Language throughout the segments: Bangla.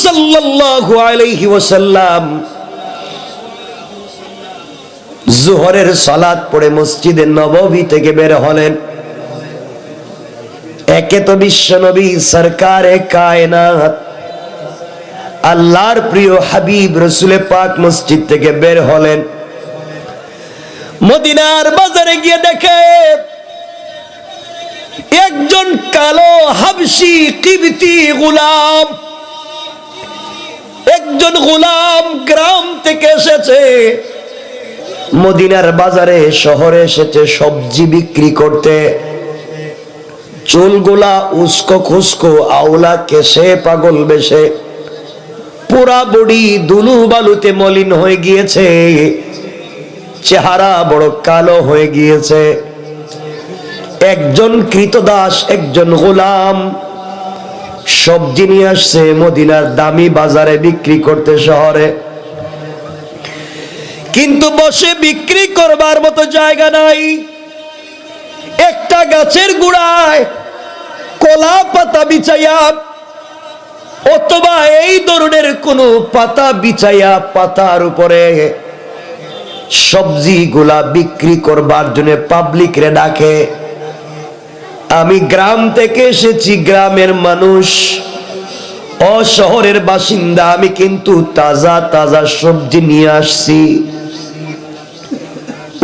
সাল্লাল্লাহু আলাইহি ওয়াসাল্লাম যোহরের সালাত পড়ে মসজিদে নববী থেকে বের হলেন। একে তো বিশ্বনবী সরকারে কায়নাত আল্লাহর প্রিয় হাবিব রাসূল পাক মসজিদ থেকে বের হলেন। মদিনার বাজারে গিয়ে দেখে একজন কালো হাবশী কিবতি গোলাম, একজন গোলাম গ্রাম থেকে এসেছে, মদিনার বাজারে শহরে এসেছে সবজি বিক্রি করতে। চুলগুলা উস্কো খুস্কো, আওলা কেশে, পাগল বেশে, পুরা বডি দুলু বালুতে মলিন হয়ে গিয়েছে, চেহারা বড় কালো হয়ে গিয়েছে। একজন কৃতদাস, একজন গোলাম সবজি নিয়ে আসছে মদিনার দামি বাজারে বিক্রি করতে শহরে, কিন্তু বসে বিক্রি করবার মতো জায়গা নাই। একটা গাছের গোড়ায় কলা পাতা বিছাইয়া অথবা এই ধরনের কোনো পাতা বিছাইয়া পাতার উপরে সবজি গুলা বিক্রি করবার জন্য পাবলিক রে ডাকে। আমি গ্রাম থেকে এসেছি, গ্রামের মানুষ, ও শহরের বাসিন্দা, আমি কিন্তু তাজা তাজা সবজি নিয়ে আসছি।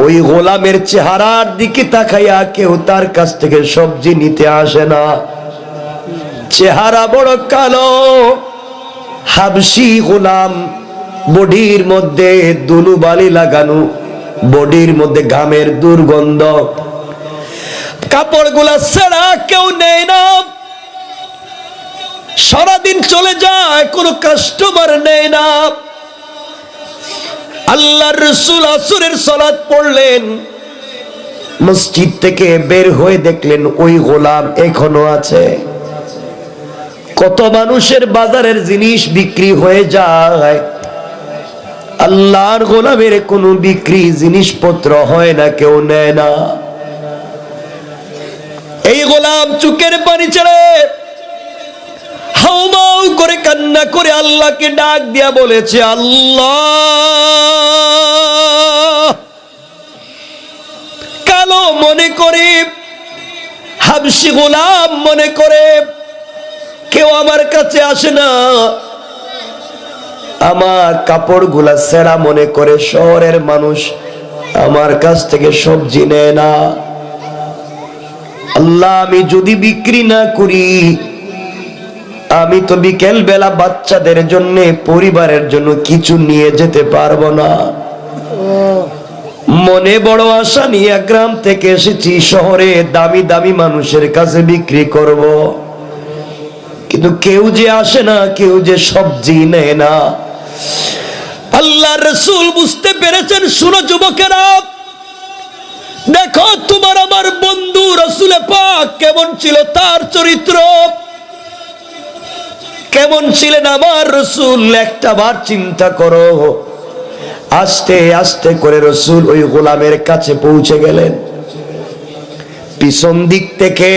ওই গোলামের চেহারার দিকে তাকাইয়া কেউ তার কাছ থেকে সবজি নিতে আসে না। চেহারা বড় কালো, হাবশী গোলাম, বডির মধ্যে দুলুবালি লাগানো, বডির মধ্যে ঘামের দুর্গন্ধ, কাপড়গুলা ছেঁড়া, কেউ নেয় না, সারাদিন চলে যায়, কোনো কাস্টমার নেয় না। আল্লাহর রাসূল আসরের সালাত পড়লেন, মসজিদ থেকে বের হয়ে দেখলেন ওই গোলাম এখনো আছে। কত মানুষের বাজারের জিনিস বিক্রি হয়ে যায়, আল্লাহর গোলামের কোনো বিক্রি জিনিসপত্র হয় না, কেউ নেয় না। এই গোলাম চোখের পানি ছেড়ে হাউমাউ করে কান্না করে আল্লাহকে ডাক দিয়া বলেছে, আল্লাহ, কালো মনে করে, হাবশী গোলাম মনে করে কেউ আমার কাছে আসে না, আমার কাপড়গুলা ছেঁড়া মনে করে শহরের মানুষ আমার কাছ থেকে সবজি নেয় না। আল্লাহ, আমি যদি বিক্রি না করি, আমি তো বিকেল বেলা বাচ্চাদের জন্য, পরিবারের জন্য কিছু নিয়ে যেতে পারবো না। মনে বড় আশা নিয়ে গ্রাম থেকে এসেছি, শহরে দামি দামি মানুষের কাছে বিক্রি করব, কিন্তু কেউ যে আসে না, কেউ যে সবজি নেয় না। আল্লাহর রাসূল বুঝতে পেরেছেন, শুনো যুবকেরা, দেখো তোমার আমার বন্ধু রাসূল পাক কেমন ছিল, তার চরিত্র কেমন ছিলেন আমার রাসূল, একটা বার চিন্তা করো। আস্তে আস্তে করে রাসূল ওই গোলামের কাছে পৌঁছে গেলেন। পিছন দিক থেকে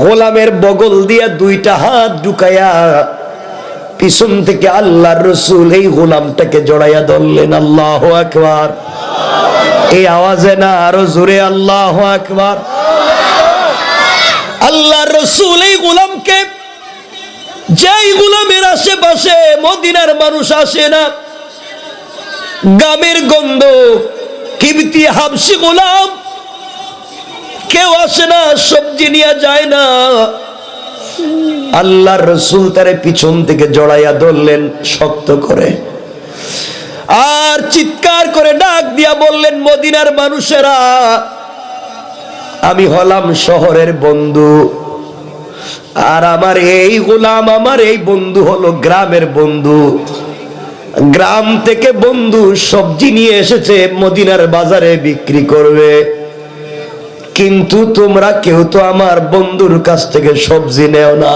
গোলামের বগল দিয়া দুইটা হাত ঢুকাইয়া পিছন থেকে আল্লাহর রাসূল এই গোলামটাকে জড়াইয়া ধরলেন। আল্লাহু আকবার। এই আওয়াজে না, আরো জোরে আল্লাহু আকবার। আল্লাহর রাসূল এই গোলামকে, যেই গোলামের আশেপাশে মদিনার মানুষ আসে না, গামের গন্ধ, কিবতি হাবশী গোলাম, কেউ আসে না, সবজি নিয়ে যায় না, আল্লাহর রাসূল তারে পিছন থেকে জড়াইয়া ধরলেন শক্ত করে, আর চিৎকার করে ডাক দিয়া বললেন, মদিনার মানুষেরা, আমি হলাম শহরের বন্ধু, আর আমার এই গোলাম, আমার এই বন্ধু হলো গ্রামের বন্ধু। গ্রাম থেকে বন্ধু সবজি নিয়ে এসেছে, মদিনার বাজারে বিক্রি করবে, কিন্তু তোমরা কেউ তো আমার বন্ধুর কাছ থেকে সবজি নেও না।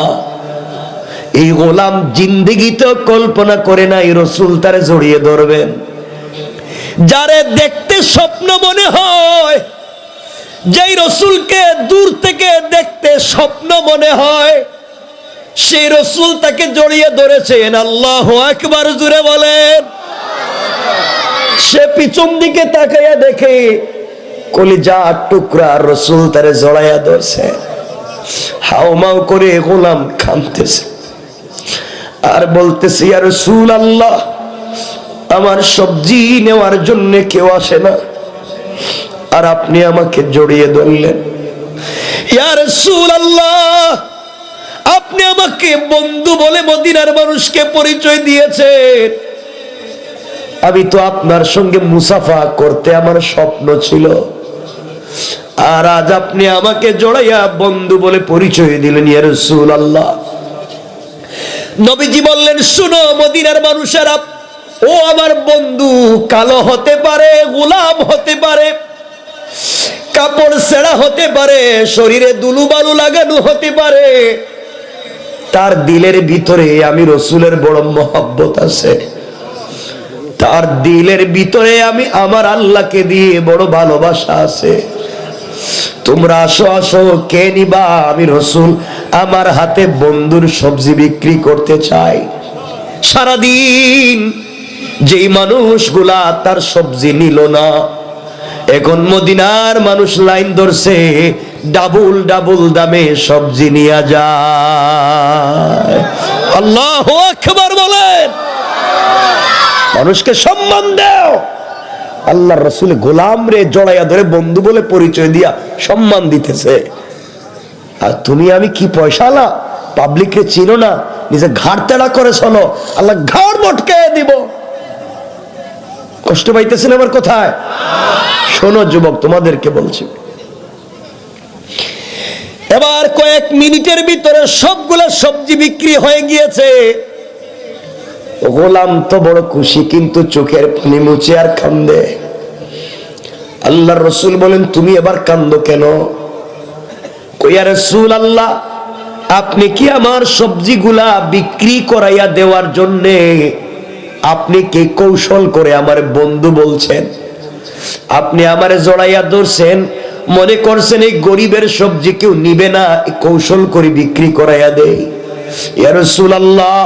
এই গোলাম জিন্দেগিতেও কল্পনা করে নাই রাসূল তারে জড়িয়ে ধরবেন। যারে দেখতে স্বপ্ন মনে হয়, যেই রাসূলকে দূর থেকে দেখতে স্বপ্ন মনে হয়, সেই রাসূল তাকে জড়িয়ে ধরেছেন। আল্লাহু আকবার, জোরে বলেন। সে পিছন দিকে তাকাইয়া দেখে কলিজা টুকরা রাসূল তারে জড়াইয়া ধরছে। হাউমাউ করে গোলাম কাঁদতেছে আর বলতেছে, ইয়া রাসূলুল্লাহ, আমার সবজি নেওয়ার জন্য কেউ আসে না, আর আপনি আমাকে জড়িয়ে ধরলেন। ইয়া রাসূলুল্লাহ, আপনি আমাকে বন্ধু বলে মদিনার মানুষকে পরিচয় দিয়েছেন। আমি তো আপনার সঙ্গে মুসাফা করতে আমার স্বপ্ন ছিল, আর আজ আপনি আমাকে জড়াইয়া বন্ধু বলে পরিচয় দিলেন। ইয়া রাসূলুল্লাহ, নবীজি বললেন, শুনো মদিনার মানুষেরা, ও আমার বন্ধু কালো হতে পারে, গোলাম হতে পারে, কাপড় ছেঁড়া হতে পারে, শরীরে দুলুবালু লাগানো হতে পারে, তার দিলের ভিতরে আমি রাসূলের বড় মহব্বত আছে। তার দিলের ভিতরে আমি আমার আল্লাহকে দিয়ে বড় ভালোবাসা আছে। তোমরা আসো আসো, কে নিবা? আমি রাসূল আমার হাতে বন্ধুর সবজি বিক্রি করতে চাই। সারাদিন যেই মানুষগুলা তার সবজি নিল না, এখন মদিনার মানুষ লাইন ধরছে, ডাবল ডাবল দামে সবজি নিয়ে যায়। আল্লাহু আকবার বলেন। মানুষকে সম্মান দাও। আল্লাহর রাসূল গোলাম রে জড়াইয়া ধরে বন্ধু বলে পরিচয় দিয়া সম্মান দিতেছে, আর তুমি আমি কি পয়সালা, পাবলিককে চিনো না, নিজে ঘাড় তেড়া করে চলো, আল্লাহ ঘাড় মটকে দিব। কষ্ট পাইতেছেন আমার কথায়? শোনো যুবক, তোমাদেরকে বলছি, এবার কয়েক মিনিটের ভিতরে সবগুলা সবজি বিক্রি হয়ে গিয়েছে। গোলাম তো বড় খুশি, কিন্তু চোখের পানি মুছে আর কান্দে। আল্লাহর রাসূল বলেন, তুমি এবার কান্দো কেন? কইয়া রাসূলুল্লাহ, আপনি কি আমার সবজিগুলা বিক্রি করাইয়া দেওয়ার জন্য আপনি কি কৌশল করে আমার বন্ধু বলছেন? আপনি আমারে জড়াইয়া ধরছেন, মনে করছেন এই গরিবের সবজি কেউ নিবে না, কৌশল করে বিক্রি করাইয়া দেই। ইয়া রাসূলুল্লাহ,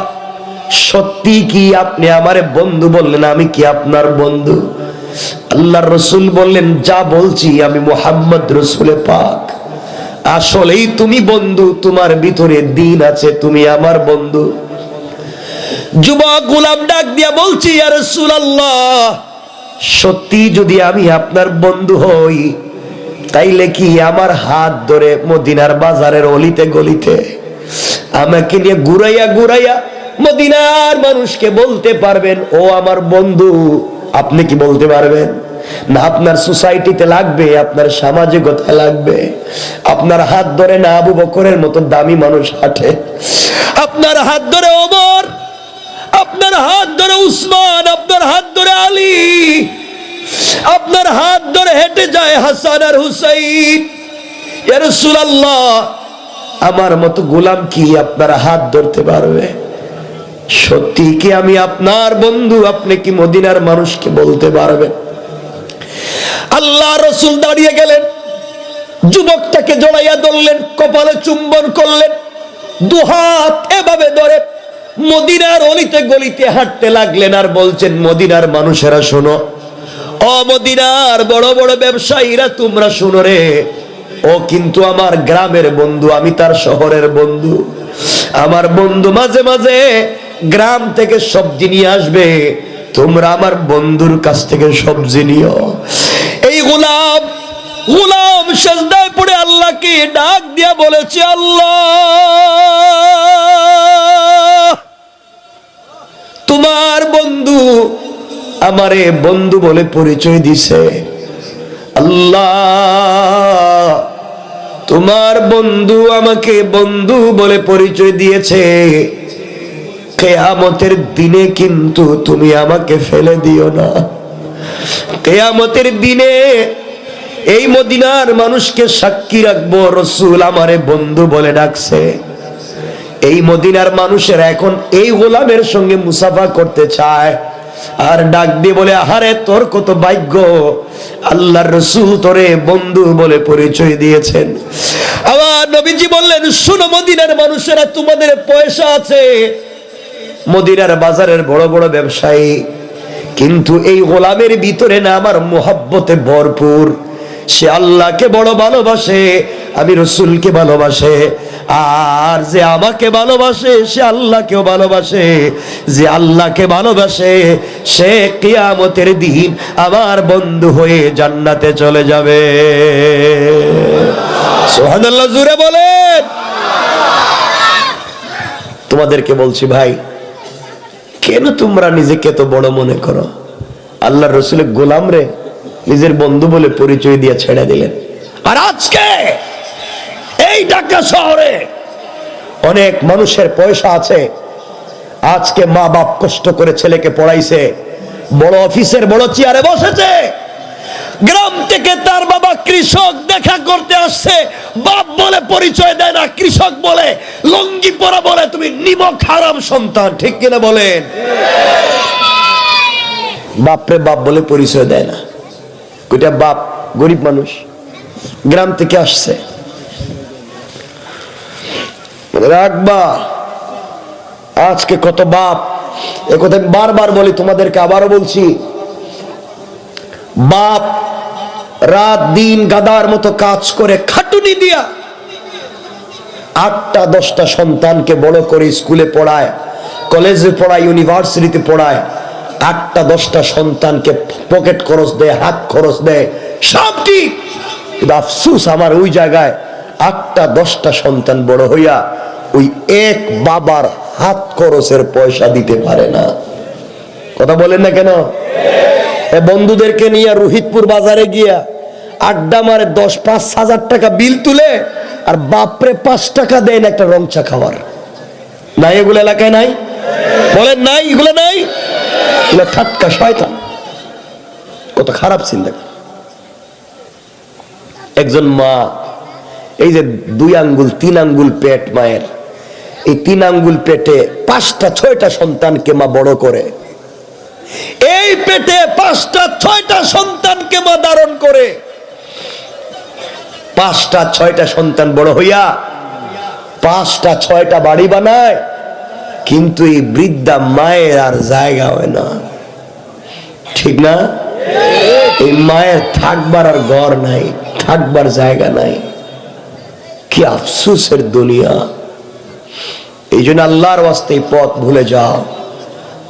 সত্যি কি আপনি আমারে বন্ধু বললেন? আমি কি আপনার বন্ধু? আল্লাহর রাসূল বললেন, যা বলছি আমি মুহাম্মদ রাসূলে পাক। আসলেই তুমি বন্ধু, তোমার ভিতরে দ্বীন আছে, তুমি আমার বন্ধু। যুবক গোলাম ডাক দিয়া বলছি, ইয়া রাসূলুল্লাহ, সত্যি যদি আমি আপনার বন্ধু হই, তাইলে কি আমার হাত ধরে মদিনার বাজারের অলিতে গলিতে আমাকে নিয়ে ঘুরাইয়া ঘুরাইয়া মদিনার মানুষকে বলতে পারবেন ও আমার বন্ধু? আপনি কি বলতে পারবেন? না আপনার সোসাইটিতে লাগবে, আপনার সামাজিকতা লাগবে। আপনার হাত ধরে না আবু বকরের মতো দামি মানুষ হাঁটে, আপনার হাত ধরে ওমর, আপনার হাত ধরে উসমান, আপনার হাত ধরে আলী, আপনার হাত ধরে হেঁটে যায় হাসান আর হুসাইন। ইয়া রাসূলুল্লাহ, আমার মতো গোলাম কি আপনার হাত ধরতে পারবে? সত্যি কি আমি আপনার বন্ধু? আপনি কি মদিনার মানুষকে বলতে পারবেন? আল্লাহ রাসূল দাঁড়িয়ে গেলেন, যুবকটাকে জড়াইয়া ধরলেন, কপালে চুম্বন করলেন, দুহাত এভাবে ধরে মদিনার অলিতে গলিতে হাঁটতে লাগলেন আর বলছেন, মদিনার মানুষেরা শোনো, ও মদিনার বড় বড় ব্যবসায়ীরা তোমরা শোনো রে, ও কিন্তু আমার গ্রামের বন্ধু, আমি তার শহরের বন্ধু। আমার বন্ধু মাঝে মাঝে গ্রাম থেকে সবজি নিয়ে আসবে, তোমরা আমার বন্ধুর কাছ থেকে সবজি নিও। এই গোলাম সিজদায় পড়ে আল্লাহকে ডাক দিয়া বলেছে, আল্লাহ, তোমার বন্ধু আমারে বন্ধু বলে পরিচয় দিছে। আল্লাহ, তোমার বন্ধু আমাকে বন্ধু বলে পরিচয় দিয়েছে, কিয়ামতের দিনে কিন্তু তুমি আমাকে ফেলে দিও না। কিয়ামতের দিনে এই মদিনার মানুষকে সাক্ষী রাখবো, রাসূল আমারে বন্ধু বলে ডাকছে। এই মদিনার মানুষের এখন এই গোলামের সঙ্গে মুসাফা করতে চায়, আর ডাক দিয়ে বলে, আহারে তোর কত ভাগ্য, আল্লাহর রাসূল তোরে বন্ধু বলে পরিচয় দিয়েছেন। আবার নবীজি বললেন, শুনো মদিনার মানুষেরা, তোমাদের পয়সা আছে, মদিনার বাজারের বড় বড় ব্যবসায়ী, কিন্তু এই গোলামের ভিতরে না আমার মোহাব্বতে ভরপুর। সে আল্লাহকে বড় ভালোবাসে, আমি রাসূলকে ভালোবাসে, আর যে আমাকে ভালোবাসে সে আল্লাহকেও ভালোবাসে। যে আল্লাহকে ভালোবাসে সে কিয়ামতের দিন আমার বন্ধু হয়ে জান্নাতে চলে যাবে। সুবহানাল্লাহ, জোরে বলেন। তোমাদেরকে বলছি ভাই, কেন তোমরা নিজেকে তো বড় মনে করো? আল্লাহর রাসূলের গোলাম রে নিজের বন্ধু বলে পরিচয় দিয়ে ছেড়ে দিলেন। আর আজকে এই ঢাকা শহরে অনেক মানুষের পয়সা আছে, আজকে মা বাপ কষ্ট করে ছেলেকে পড়াইছে, বড় অফিসের বড় চেয়ারে বসেছে, গ্রাম থেকে তার বাবা কৃষক দেখা করতে আসছে, বাপ বলে পরিচয় দেয় না, কৃষক বলে, লুঙ্গি পরা বলে তুমি নিমক হারাম সন্তান, ঠিক কিনা বলেন? বাপরে বাপ বলে পরিচয় দেয় না। ওইটা বাপ গরিব মানুষ, গ্রাম থেকে আসছে। রাখবা, আজকে কত বাপ, একথা আমি বারবার বলি, তোমাদেরকে আবারও বলছি, বাপ রাত দিন গাদার মতো কাজ করে খাটুনি দিয়া 8টা 10টা সন্তানকে বড় করে স্কুলে পড়ায়, কলেজে পড়ায়, ইউনিভার্সিটিতে পড়ায়, 8টা 10টা সন্তানকে পকেট খরচ দেয়, হাত খরচ দেয়, সব ঠিক, কিন্তু আফসুস আমার ওই জায়গায় 8টা 10টা সন্তান বড় হইয়া ওই এক বাবার হাত খরচের পয়সা দিতে পারে না। কথা বলেন না কেন? বন্ধুদেরকে নিয়ে রোহিতপুর বাজারে গিয়া আড্ডা মারে, 10-5 হাজার টাকা বিল তুলে, আর বাপরে 5 টাকা দেন একটা রং চা খাওয়ার। নাই এগুলো এলাকায় নাই? বলেন নাই? এগুলো নাই? এগুলো ঠাটকা শয়তান। কত খারাপ চিন্তা। একজন মা, এই যে 2 আঙ্গুল 3 আঙ্গুল পেট মায়ের, এই 3 আঙ্গুল পেটে 5টা 6টা সন্তানকে মা বড় করে, এই পেটে 5টা 6টা সন্তানকে মা ধারণ করে, 5টা 6টা সন্তান বড় হইয়া 5টা 6টা বাড়ি বানায়, কিন্তু এই বৃদ্ধা মায়ের আর জায়গা হয় না, ঠিক না? এই মায়ের থাকবার আর ঘর নাই, থাকবার জায়গা নাই। কি আফসোসের দুনিয়া। এই জন্য আল্লাহর ওয়াস্তে পথ ভুলে যাও,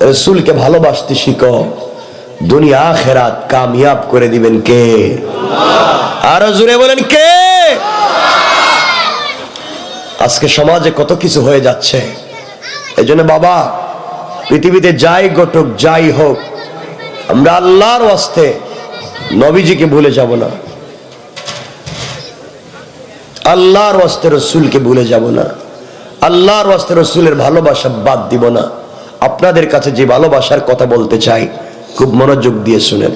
রাসূলকে ভালোবাসতে শিখো, দুনিয়া আখিরাত কামিয়াব করে দিবেন কে? আর জোরে বলেন কে? আজকে সমাজে কত কিছু হয়ে যাচ্ছে। এই জন্য বাবা, পৃথিবীতে যাই ঘটুক যাই হোক, আমরা আল্লাহর ওয়াস্তে নবীজিকে ভুলে যাব না, আল্লাহর ওয়াস্তে রাসূলকে ভুলে যাব না, আল্লাহর ওয়াস্তে রাসূলের ভালোবাসা বাদ দিব না। আপনাদের কাছে যে ভালোবাসার কথা বলতে চাই, খুব মনোযোগ দিয়ে শুনেন।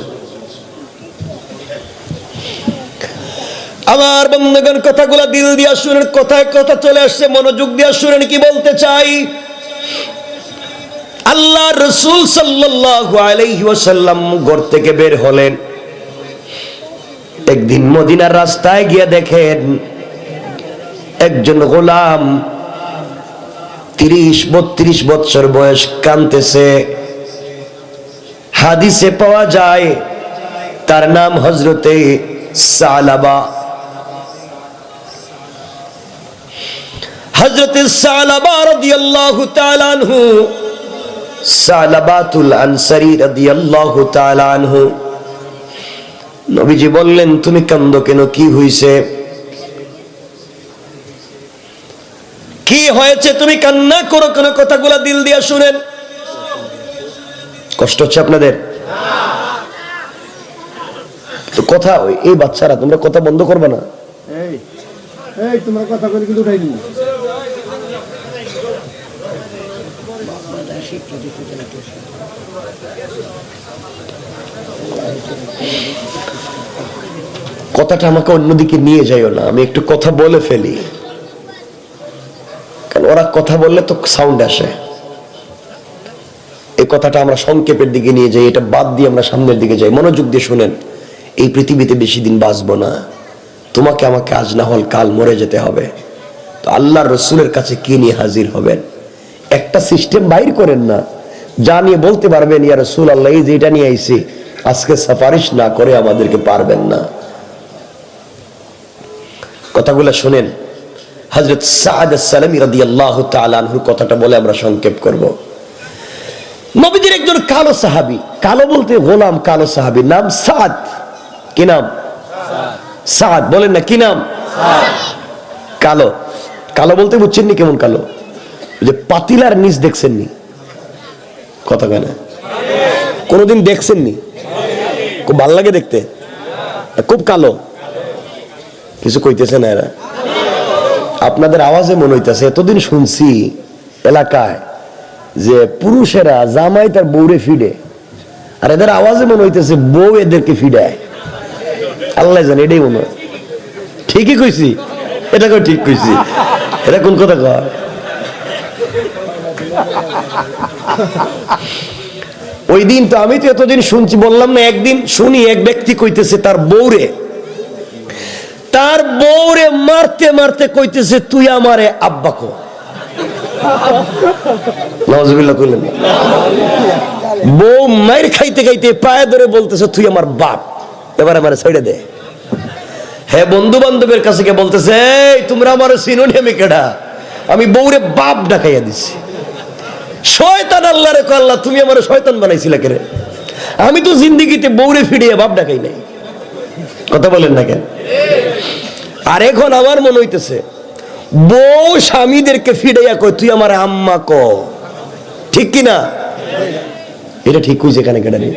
আমার বন্ধুগণ, কথাগুলো দিল দিয়া শুনেন, কথায় কথা চলে আসছে, মনোযোগ দিয়া শুনেন কি বলতে চাই। আল্লাহ রাসূল সাল্লাল্লাহু আলাইহি ওয়াসাল্লাম ঘর থেকে বের হলেন, একদিন মদিনার রাস্তায় গিয়ে দেখেন একজন গোলাম 30-32 বছর বয়স কাঁদতেছে। হাদিসে পাওয়া যায় তার নাম হযরতে সালাবা। হযরতে সালাবা রাদিয়াল্লাহু তাআলা আনহু, সালাবাতুল আনসারী রাদিয়াল্লাহু তাআলা আনহু, নবীজি বললেন, তুমি কাঁদো কেন, কি হয়েছে? কি হয়েছে তুমি কান্না করো কেন? কথাগুলো দিল দিয়া শুনেন। কষ্ট হচ্ছে আপনাদের? তো কথা, এই বাচ্চারা তোমরা কথা বন্ধ করবে না। এই তোমার কথা বলে কিন্তু উঠাই দিই। কথাটা আমাকে অন্যদিকে নিয়ে যাইও না, আমি একটু কথা বলে ফেলি, কারণ ওরা কথা বললে তো সাউন্ড আসে। এই কথাটা আমরা সংক্ষেপের দিকে নিয়ে যাই, এটা বাদ দিয়ে আমরা সামনের দিকে যাই। মনোযোগ দিয়ে শুনেন, এই পৃথিবীতে বেশি দিন বাঁচবো না, তোমাকে আমাকে আজ না হল কাল মরে যেতে হবে। তো আল্লাহর রসুলের কাছে কি নিয়ে হাজির হবেন? একটা সিস্টেম বাইর করেন না, যা নিয়ে বলতে পারবেন ইয়া রাসূল আল্লাহ এই যেটা নিয়ে আইছি, আজকে সুপারিশ না করে আমাদেরকে পারবেন না। কথাগুলো শুনেন। হযরত সাদ আস-সালামী রাদিয়াল্লাহু তাআলা আনহুর কথাটা বলে আমরা সংক্ষেপ করব। নবীজির একজন কালো সাহাবী, কালো বলতে গোলাম, কালো সাহাবী, নাম সাদ। কি নাম? সাদ। বলেন না কি নাম? কালো। কালো বলতে বুঝছেন নি কেমন কালো? যে পাতিলার নিচ দেখছেন নি? কথা কেন? কোনদিন দেখছেন নি? খুব ভালো লাগে দেখতে, খুব কালো। কিছু কইতেছে না এরা? আপনাদের আওয়াজে মনে হইতেছে, এতদিন শুনছি এলাকায় যে পুরুষেরা জামাই তার বউরে ফিডে, আর এদের আওয়াজে মনে হইতেছে বউ এদেরকে ফিডায়। আল্লাহ জানে, এটাই মনে হয়। ঠিকই কইছি? এটা কই ঠিক কইছি? এটা কোন কথা কয়? ওই দিন তো আমি তো এতদিন শুনছি, বললাম না, একদিন শুনি এক ব্যক্তি কইতেছে তার বউরে মারতে মারতে কইতেছে তুই আমারে আব্বা কো। নাউজুবিল্লাহ কইলেন না? বউ মাইর খাইতে খাইতে পায়ে ধরে বলতেছে তুই আমার বাপ, এবার আমারে ছেড়ে দে। হ্যাঁ, বন্ধু বান্ধবের কাছে গিয়ে বলতেছে এই তোমরা আমারে চিনো নি আমি কেডা? আমি বউরে বাপ ডাকাইয়া দিছি। শয়তান আল্লাহ রে কয় আল্লাহ তুমি আমারে শয়তান বানাইছিলা কেন? আমি তো জিন্দেগিতে বউরে ফিরিয়ে বাপ ডাকাই নাই। কথা বলেন না কেন? আর এখন আমার মনে হইতেছে বউ স্বামীদেরকে ফিরাইয়া কয় তুই আমার আম্মা ক। ঠিক কিনা? এটা ঠিক কইছে কেন? কেডা নেই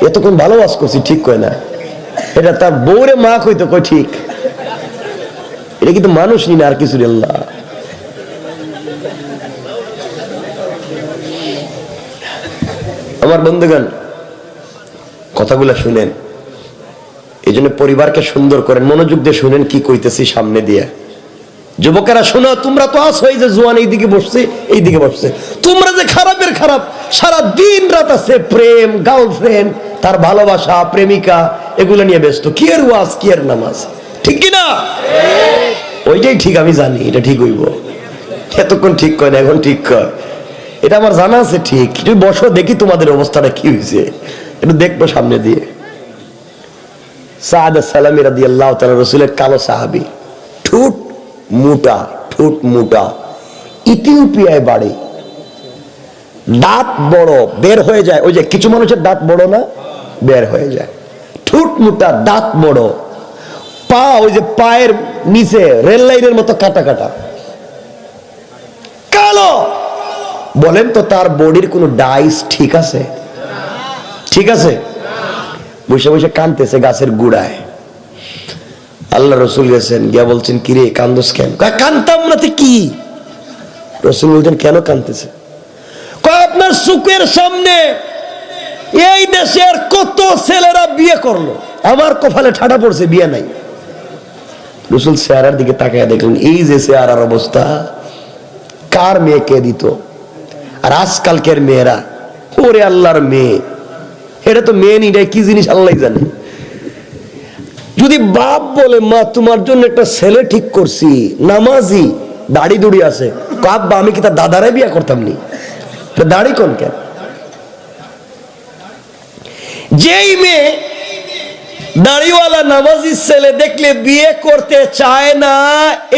এতক্ষণ ভালো ওয়াজ করছি, ঠিক কয় না? এটা তার বউরে মা কইতো, কয় ঠিক। এটা কিন্তু মানুষ নি না, আর কিছু আল্লাহ। আমার বন্ধুগণ, কথাগুলা শুনেন, এই জন্য পরিবারকে সুন্দর করেন, মনোযোগ দিয়ে শুনেন কি কইতেছি সামনে দিয়ে। যুবকেরা শোনো, তোমরা তো আছো এই যে জোয়ান এইদিকে বসছে, এইদিকে বসছে, তোমরা যে খারাপের খারাপ, সারা দিন রাত আছে প্রেম, গার্লফ্রেন্ড, তার ভালোবাসা, প্রেমিকা, এগুলো নিয়ে ব্যস্ত। কি এর ওয়াজ, কি এর নামাজ? ঠিক কিনা? ওইটাই ঠিক, আমি জানি এটা ঠিক হইব। এতক্ষণ ঠিক কয় না, এখন ঠিক কয়। এটা আমার জানা আছে ঠিক। তুমি বসো, দেখি তোমাদের অবস্থাটা কি হয়েছে, একটু দেখবো সামনে দিয়ে। সাদ আস-সালামী রাদিয়াল্লাহু তাআলা, রাসূলের কালো সাহাবী, ঠোঁট মোটা, ইথিওপিয়ায় বাড়ি, দাঁত বড়, বের হয়ে যায়। ওই যে কিছু মানুষের দাঁত বড় না, বের হয়ে যায়। ঠোঁট মোটা, দাঁত বড়, পা ওই যে পায়ের নিচে রেল লাইনের মতো কাটা কাটা, কালো। বলেন তো তার বডির কোনো ডাইস ঠিক আছে? ঠিক আছে? বসে বসে কাঁদতেছে গাছের গুড়ায়। আল্লাহ রসুল গেছেন, গিয়া বলছেন কিরে কান্দোস কেন? কান্দতাম না তো কি? রসুল বলছেন কেন কান্দতেছে? আপনার চোখের সামনে এই দেশের কত ছেলেরা বিয়ে করলো, আমার কপালে ঠাডা পড়ছে, বিয়ে নাই। রসুল চেহারার দিকে তাকায় দেখলেন এই যে চেহারার অবস্থা, কার মেয়ে কে দিত? আর আজকালকের মেয়েরা, ওরে আল্লাহর মেয়ে, এটা তো মেয়ে নিটাই কি জিনিস আল্লাহ জানে। যদি বাপ বলে মা তোমার জন্য একটা ছেলে ঠিক করছি, নামাজি, দাড়ি দুড়ি আছে, আব্বা আমি কি তার দাদারে বিয়ে করতাম নি? দাড়ি কোন কেন? যেই মেয়ে দাড়িওয়ালা নামাজি ছেলে দেখলে বিয়ে করতে চায় না,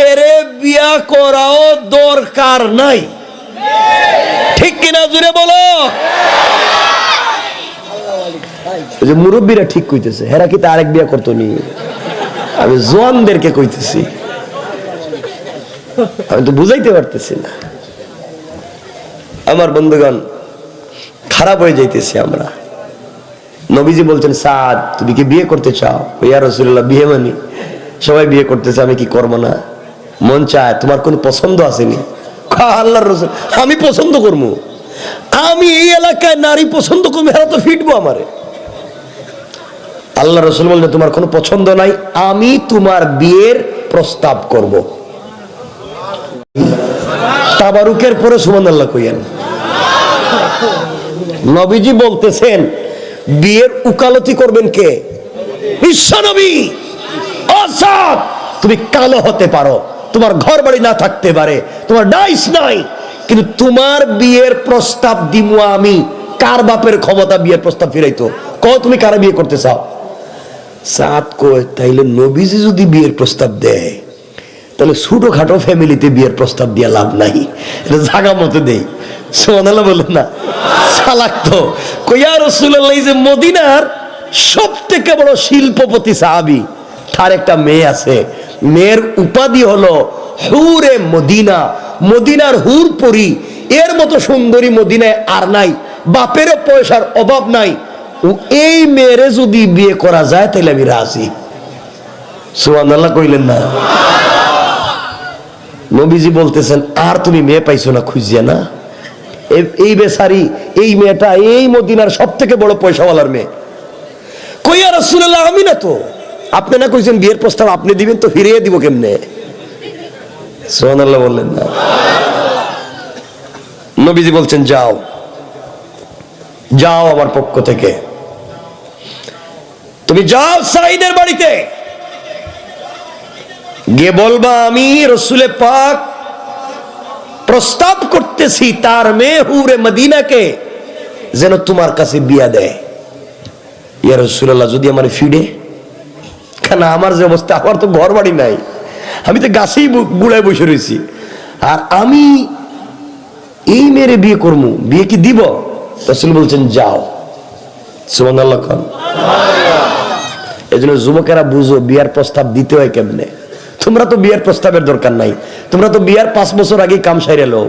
এরে বিয়া করাও দরকার নাই। ঠিক কিনা জুড়ে বলো? যে মুরব্বীরা ঠিক কইতেছে, হেরা কি তা আরেক বিয়া করতো নি? আমি জোয়ানদেরকে কইতেছি, আমি তো বুঝাইতে পারতেছি না। আমার বন্ধুগণ, খারাপ হয়ে যাইতেছি আমরা। নবীজি বলছেন সাদ তুমি কি বিয়ে করতে চাও? ইয়া রাসূলুল্লাহ বিয়ে মানি, সবাই বিয়ে করতেছে, আমি কি করবো না? মন চায়, তোমার কোন পছন্দ আসেনি? আল্লাহর রাসূল আমি পছন্দ করবো? আমি এই এলাকায় নারী পছন্দ করবো, এরা তো ফিটবো আমারে। আল্লাহ রাসূল বললেন তোমার কোনো পছন্দ নাই, আমি তোমার বিয়ের প্রস্তাব করব। তাবারুকের পরে সুবহানাল্লাহ কইয়েন। নবীজি বলতেছেন বিয়ের উকালতি করবেন কে? বিশ্বনবী। অসৎ, তুমি কালো হতে পারো, তোমার ঘর বাড়ি না থাকতে পারে, তোমার ডাইস নাই, কিন্তু তোমার বিয়ের প্রস্তাব দিমু আমি। কার বাপের ক্ষমতা বিয়ের প্রস্তাব ফিরাইতো? কও তুমি কারা বিয়ে করতে চাও? সাত কয় তাইলে নবীজি যদি বিয়ের প্রস্তাব দেয় তাহলে ছোটখাটো ফ্যামিলিতে বিয়ের প্রস্তাব দিয়ে লাভ নাই, এটা জায়গা মতো দেই। সুবহানাল্লাহ বলেন না? চালাক তো। কইয়া রাসূলুল্লাহ, যে মদিনার সবথেকে বড় শিল্পপতি সাহাবী, তার একটা মেয়ে আছে, মেয়ের উপাধি হলো হুরে মদিনা, মদিনার হুর পরি। এর মতো সুন্দরী মদিনায় আর নাই, বাপের পয়সার অভাব নাই। এই মেয়েরে যদি বিয়ে করা যায় তাহলে আমি রাজি। সুবহানাল্লাহ কইলেন না? নবীজি বলতেছেন আর তুমি মেয়ে পাইছো না খুঁজিয়া না? এই বেচারি, এই মেয়েটা এই মদিনার সব থেকে বড় পয়সাওয়ালার মেয়ে। কইয়া রাসূলুল্লাহ, আমি না তো, আপনি না কইছেন বিয়ের প্রস্তাব আপনি দিবেন, তো ফিরিয়ে দিব কেমনে? সুবহানাল্লাহ বললেন না? নবীজি বলছেন যাও, যাও আমার পক্ষ থেকে, তুমি যাও সাঈদের বাড়িতে গিয়ে বলবা আমি রাসূলে পাক প্রস্তাব করতেছি তার মেয়ে হুরে মদিনাকে যেন তোমার কাছে বিয়া দেয়। ইয়া রাসূলুল্লাহ, যদি আমার ফিডে, কেন আমার যে অবস্থা, আমার তো ঘর বাড়ি নাই, আমি তো গাছেই গুড়ায় বসে রয়েছি, আর আমি এই মেয়েরে বিয়ে করবো, বিয়ে কি দিব? রাসূল বলছেন যাও। সুবহানাল্লাহ খান। এই জন্য যুবকেরা বুঝো বিয়ার প্রস্তাব দিতে হয় কেমনে। তোমরা তো বিয়ার প্রস্তাবের দরকার নাই, তোমরা তো বিয়ার 5 বছর আগে কাম সাইরে লো।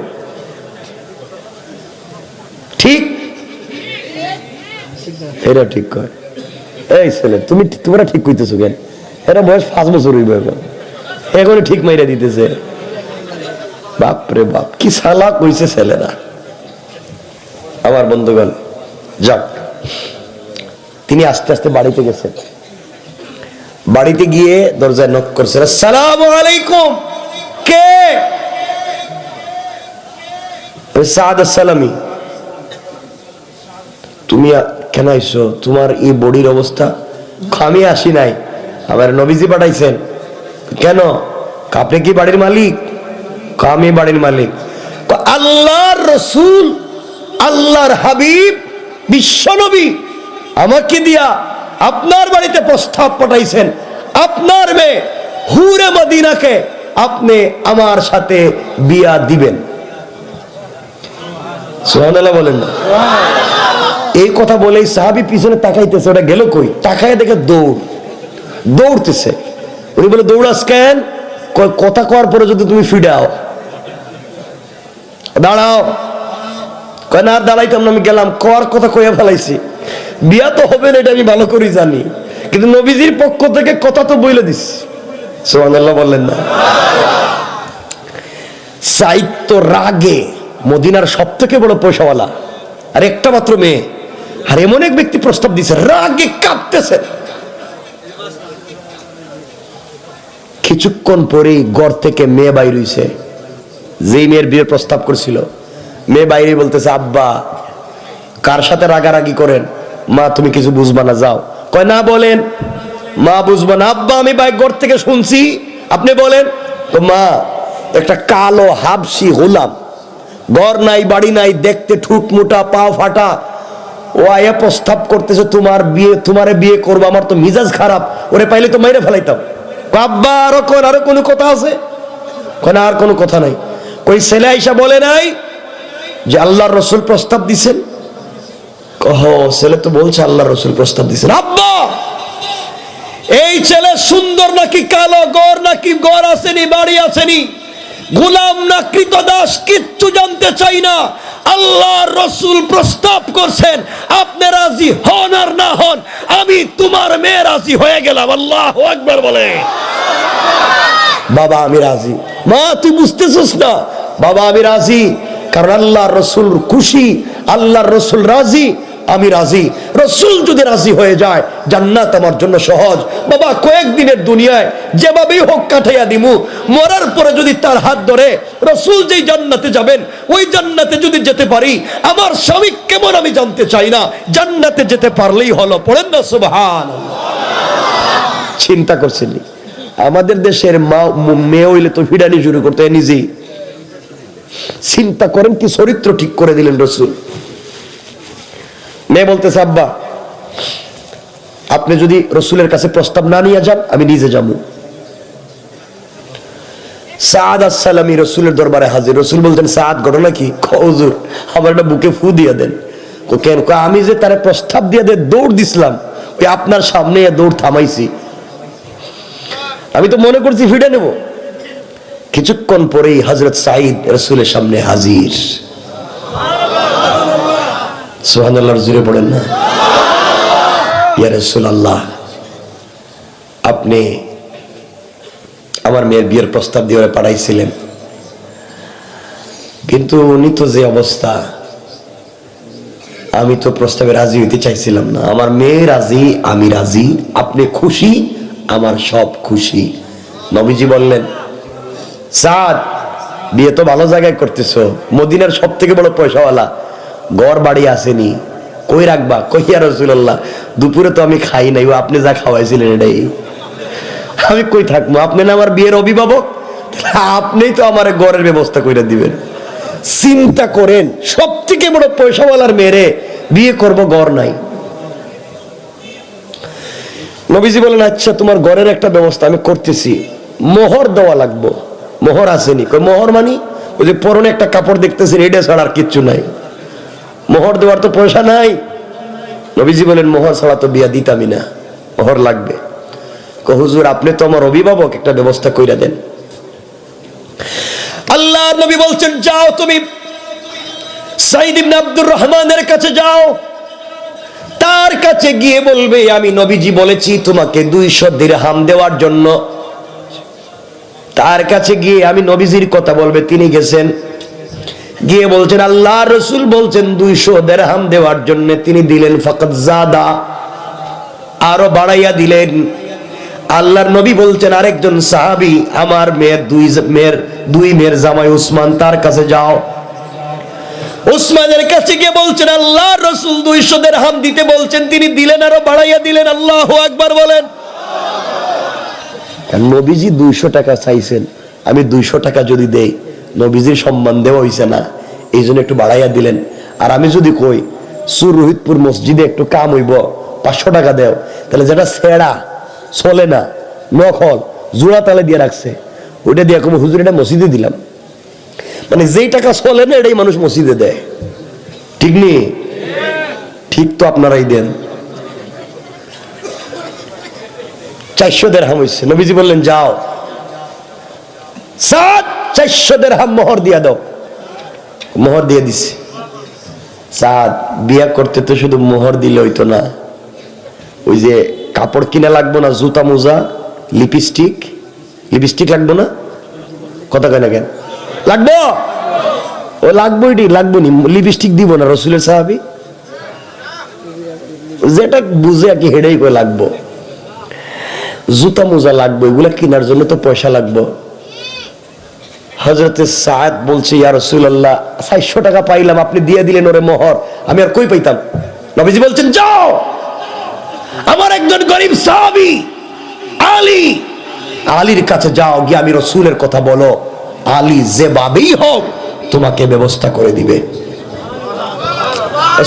ঠিক এরা ঠিক কয়, এই ছেলে তোমরা ঠিক কইতেছো কেন? এরা বয়স 5 বছর হইবে, এখন ঠিক মাইরা দিতেছে। বাপরে বাপ, কি সালা কইছে ছেলেরা। আমার বন্ধুগণ, যাক, তিনি আস্তে আস্তে বাড়িতে গেছেন। বাড়িতে গিয়ে দরজায় নক করছে, আসসালামু আলাইকুম। কে? সাদ সালামি। তুমি কেন আইছো? তোমার এই বডির অবস্থা। আমি আসি নাই, আমার নবীজি পাঠাইছেন। কেন? আপনি কি বাড়ির মালিক? আমি বাড়ির মালিক। আল্লাহর রাসূল, আল্লাহর হাবিব, বিশ্বনবী আমাকে দিয়া আপনার বাড়িতে প্রস্তাব পাঠাইছেন, আপনার মেয়ে হুরে মদিনাকে আপনি আমার সাথে বিয়া দিবেন। সুবহানাল্লাহ বলেন না? এই কথা বলেই সাহাবী পিছনে তাকাইতেছে, ওটা গেল কই? তাকায় দেখে দৌড়তেছে। উনি বলে, দৌড়াস কেন? কথা কওয়ার পরে যদি তুমি ফিডাও, দাঁড়াও। কয় না, দাঁড়াইতাম না, আমি গেলাম। কর কথা কইয়া ফেলাইছি, বিয়া তো হবে না, এটা আমি ভালো করে জানি, কিন্তু নবীজির পক্ষ থেকে কথা তো বইলে দিস। সুবহানাল্লাহ বললেন না? সাঈদ তো রাগে, মদিনার সব থেকে বড় পয়সাওয়ালা, আর একটা মাত্র মেয়ে, আর এমন এক ব্যক্তি প্রস্তাব দিছে, রাগে কাঁপতেছে। কিছুক্ষণ পরেই ঘর থেকে মেয়ে বাইর হইছে, যেই মেয়ের বিয়ের প্রস্তাব করছিল। মেয়ে বাইরে বলতেছে, আব্বা কার সাথে রাগারাগি করেন? মা তুমি কিছু বুঝবা না, যাও। কয় না, বলেন। মা বুঝবা না। আব্বা আমি বাইক ঘর থেকে শুনছি, আপনি বলেন। তো মা, একটা কালো হাবশি গোলাম, ঘর নাই বাড়ি নাই, দেখতে ঠুট মোটা, পা ফাটা, ও আয়া প্রস্তাব করতেছে তোমারে বিয়ে করবো। আমার তো মিজাজ খারাপ, ওরে পাইলে তো মাইরে ফেলাইতাম। আব্বা আরো কোনো কথা আছে? কয় না, আর কোনো কথা নাই। কই ছেলে আইসা বলে নাই যে আল্লাহর রাসূল প্রস্তাব দিছেন? ছেলে তো বলছে আল্লাহর রাসূল প্রস্তাব দিছেন। আব্বা, এই ছেলে সুন্দর নাকি কালো, গড় নাকি গড় আসেনি, বাড়ি আসেনি, গোলাম না কৃতদাস, কিচ্ছু জানতে চাই না। আল্লাহর রাসূল প্রস্তাব করছেন, আপনি রাজি হন আর না হন, আমি তোমার মেয়ে রাজি হয়ে গেলাম। আল্লাহু আকবার বলে। বাবা আমি রাজি। মা তুই বুঝতেছিস না? বাবা আমি রাজি, কারণ আল্লাহর রাসূল খুশি, আল্লাহর রাসূল রাজি, আমি রাজি। রাসূল যদি রাজি হয়ে যায় জান্নাত আমার জন্য সহজ। বাবা কয়েকদিনের দুনিয়ায় যেভাবেই হোক কাটাইয়া দিমু, মরার পরে যদি তার হাত ধরে রাসূল যেই জান্নাতে যাবেন ওই জান্নাতে যদি যেতে পারি, আমার স্বামী কেমন আমি জানতে চাই না, জান্নাতে যেতে পারলেই হলো। পড়েন না সুবহানাল্লাহ। চিন্তা করছেন আমাদের দেশের মেয়ে হইলে তো ফিডানি শুরু করতে হয় নিজেই। চিন্তা করেন কি চরিত্র ঠিক করে দিলেন রাসূল। মেয়ে বলতেছে আব্বা আপনি যদি রাসূলের কাছে প্রস্তাব না নিয়ে যান আমি নিজে যাবো। সাদ আসসালামী রাসূলের দরবারে হাজির। রাসূল বলতেন সাদ ঘটনা কি? হুজুর আমার একটা বুকে ফু দিয়ে দেন। কেন? আমি যে তার প্রস্তাব দিয়ে দৌড় দিছিলাম, ওই আপনার সামনে দৌড় থামাইছি, আমি তো মনে করছি ফিরে নেব। কিছুক্ষণ পরেই হযরত সাঈদ রাসূলের সামনে হাজির। সুবহানাল্লাহ, জোরে পড়েন না। ইয়া রাসূলুল্লাহ, আপনি আমার মেয়ের বিয়ের প্রস্তাব দিয়ে পাঠাইছিলেন, কিন্তু উনি তো যে অবস্থা, আমি তো প্রস্তাবে রাজি হইতে চাইছিলাম না। আমার মেয়ে রাজি, আমি রাজি, আপনি খুশি, আমার সব খুশি। নবীজি বললেন সাদ বিয়ে তো ভালো জায়গায় করতেছো, মদিনার সব থেকে বড় পয়সাওয়ালা, ঘর বাড়ি আসেনি, কই রাখবা? কই ইয়া রাসূলুল্লাহ দুপুরে তো আমি খাই নাই, আপনি যা খাওয়াইছিলেন এটাই, আমি কই থাকবো? আপনি না আমার বিয়ের অভিভাবক, আপনিই তো আমার ঘরের ব্যবস্থা করে দিবেন। চিন্তা করেন, সব থেকে বড় পয়সাওয়ালার মেয়েরে বিয়ে করব, ঘর নাই। নবীজি বলেন আচ্ছা তোমার ঘরের একটা ব্যবস্থা আমি করতেছি, মোহর দেওয়া লাগবো। মোহর আসেনি? কই মোহর মানি? ওই যে পরনে একটা কাপড় দেখতেছেন, এটা ছাড়া আর কিচ্ছু নাই, মোহর দেওয়ার তো পয়সা নাই। নবীজি বলেন মোহর ছাড়া তো বিয়া দিতামই না, মোহর লাগবে। হুজুর আপনি তো আমার অভিভাবক, একটা ব্যবস্থা কইরা দেন। আল্লাহর নবী বলছেন যাও তুমি সাঈদ ইবনে আব্দুর রহমানের কাছে যাও, তার কাছে গিয়ে বলবে আমি নবীজি বলেছি তোমাকে 200 দিরহাম দেওয়ার জন্য। তার কাছে গিয়ে আমি নবীজির কথা বলবে। তিনি গেছেন, গিয়ে বলছেন আল্লাহর রাসূল বলছেন 200 দিরহাম দেওয়ার জন্য। তিনি দিলেন, ফাকাদ জাদা, আরো বাড়াইয়া দিলেন। আল্লাহর নবী বলছেন আরেকজন সাহাবী আমার দুই মেয়ের জামাই উসমান, তার কাছে যাও। উসমানের কাছে গিয়ে বলছেন আল্লাহর রাসূল 200 দিরহাম দিতে বলছেন, তিনি দিলেন, আরো বাড়াইয়া দিলেন। আল্লাহু আকবার বলেন। নবীজি 200 টাকা চাইছেন, আমি 200 টাকা যদি দেই নবীজির সম্মান দেওয়া হইছে না, এই জন্য একটু বাড়াইয়া দিলেন। আর আমি যদি কই সুরোহিতপুর মসজিদে একটু কাম হইব, 500 টাকা দেও, তাহলে যেটা ছেড়া চলে না, নকল জোড়া তালে দিয়ে রাখছে, ওইটা দিয়ে কম হুজুর এটা মসজিদে দিলাম। মানে যেই টাকা চলে না এটাই মানুষ মসজিদে দেয়, ঠিক নেই? ঠিক তো আপনারাই দেন। 400 দিরহাম হইছে। নবীজি বললেন যাও সাদ 400 দিরহাম মোহর দিয়া দাও। মোহর দিয়ে দিছে। সাদ বিয়া করতে তো শুধু মোহর দিলে হইতো না, ওই যে কাপড় কিনা লাগবো না, জুতা মোজা, লিপস্টিক লাগবো না? কথা কয় না কেন? লাগবো, ও লাগবো, এটি লাগবো নি, লিপস্টিক দিব না রাসূলের সাহাবী, যেটা বুঝে আর কি হেডেই কয় লাগবো। জুতা মোজা লাগবে, এগুলা কেনার জন্য তো পয়সা লাগবে। হযরতে সাদ বলছে ইয়া রাসূলুল্লাহ 400 টাকা পাইলাম, আপনি দিয়ে দিলেন ওরে মোহর, আমি আর কই পাইতাম? নবীজি বলছেন যাও আমার একজন গরীব সাহাবী আলীর কাছে যাও, গিয়ে আমি রাসূলের কথা বলো, আলী যেভাবেই হোক তোমাকে ব্যবস্থা করে দিবে।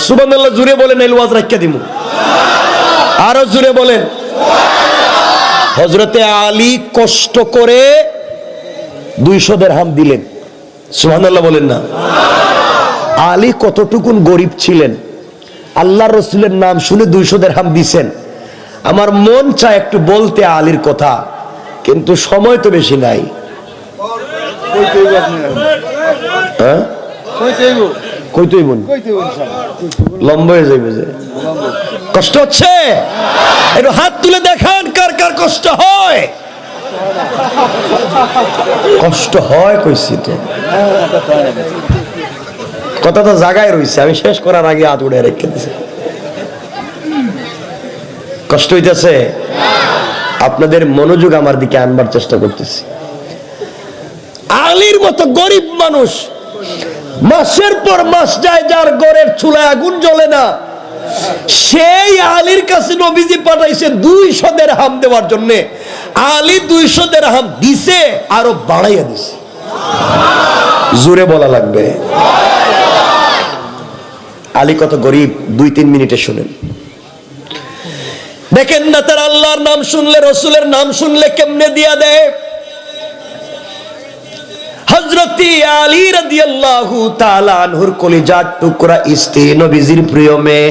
সুবহানাল্লাহ জুড়ে বলেন, এই ওয়াজ রাখিয়া দিমু, আরো জুড়ে বলেন। হযরতে আলী কষ্ট করে 200 দিরহাম দিলেন। সুবহানাল্লাহ বলেন না। আলী কতটুকুন গরিব ছিলেন, আল্লাহর রাসূলের নাম শুনে 200 দিরহাম দিবেন। আমার মন চায় একটু বলতে আলীর কথা, কিন্তু সময় তো বেশি নাই। হ্যাঁ লম্বা হয়ে যাবে যে, কষ্ট হচ্ছে, একটু হাত তুলে দেখান কার কার কষ্ট হয়। কষ্ট হয় কইছি তো, কথা তো জায়গায় রয়েছে, আমি শেষ করার আগে হাত উড়ে রেখে দিছি। কষ্ট হইতেছে? আপনাদের মনোযোগ আমার দিকে আনবার চেষ্টা করতেছি। আলীর মতো গরিব মানুষ, মাসের পর মাস যায়, যার ঘরের চুলায় আগুন জ্বলে না, সেই আলীর কাছে নবীজি পাঠাইছে 200 দিরহাম দেওয়ার জন্য। আলী 200 দিরহাম দিছে, আরো বাড়াইয়া দিছে। জোরে বলা লাগবে। আলী কত গরিব, 2-3 মিনিটে শুনেন। দেখেন না তার আল্লাহর নাম শুনলে, রসুলের নাম শুনলে কেমনে দিয়া দেয়। হযরত আলী রাদিয়াল্লাহু তাআলা আনহুর কলিজার টুকরা স্ত্রী, নবীজির প্রিয় মেয়ে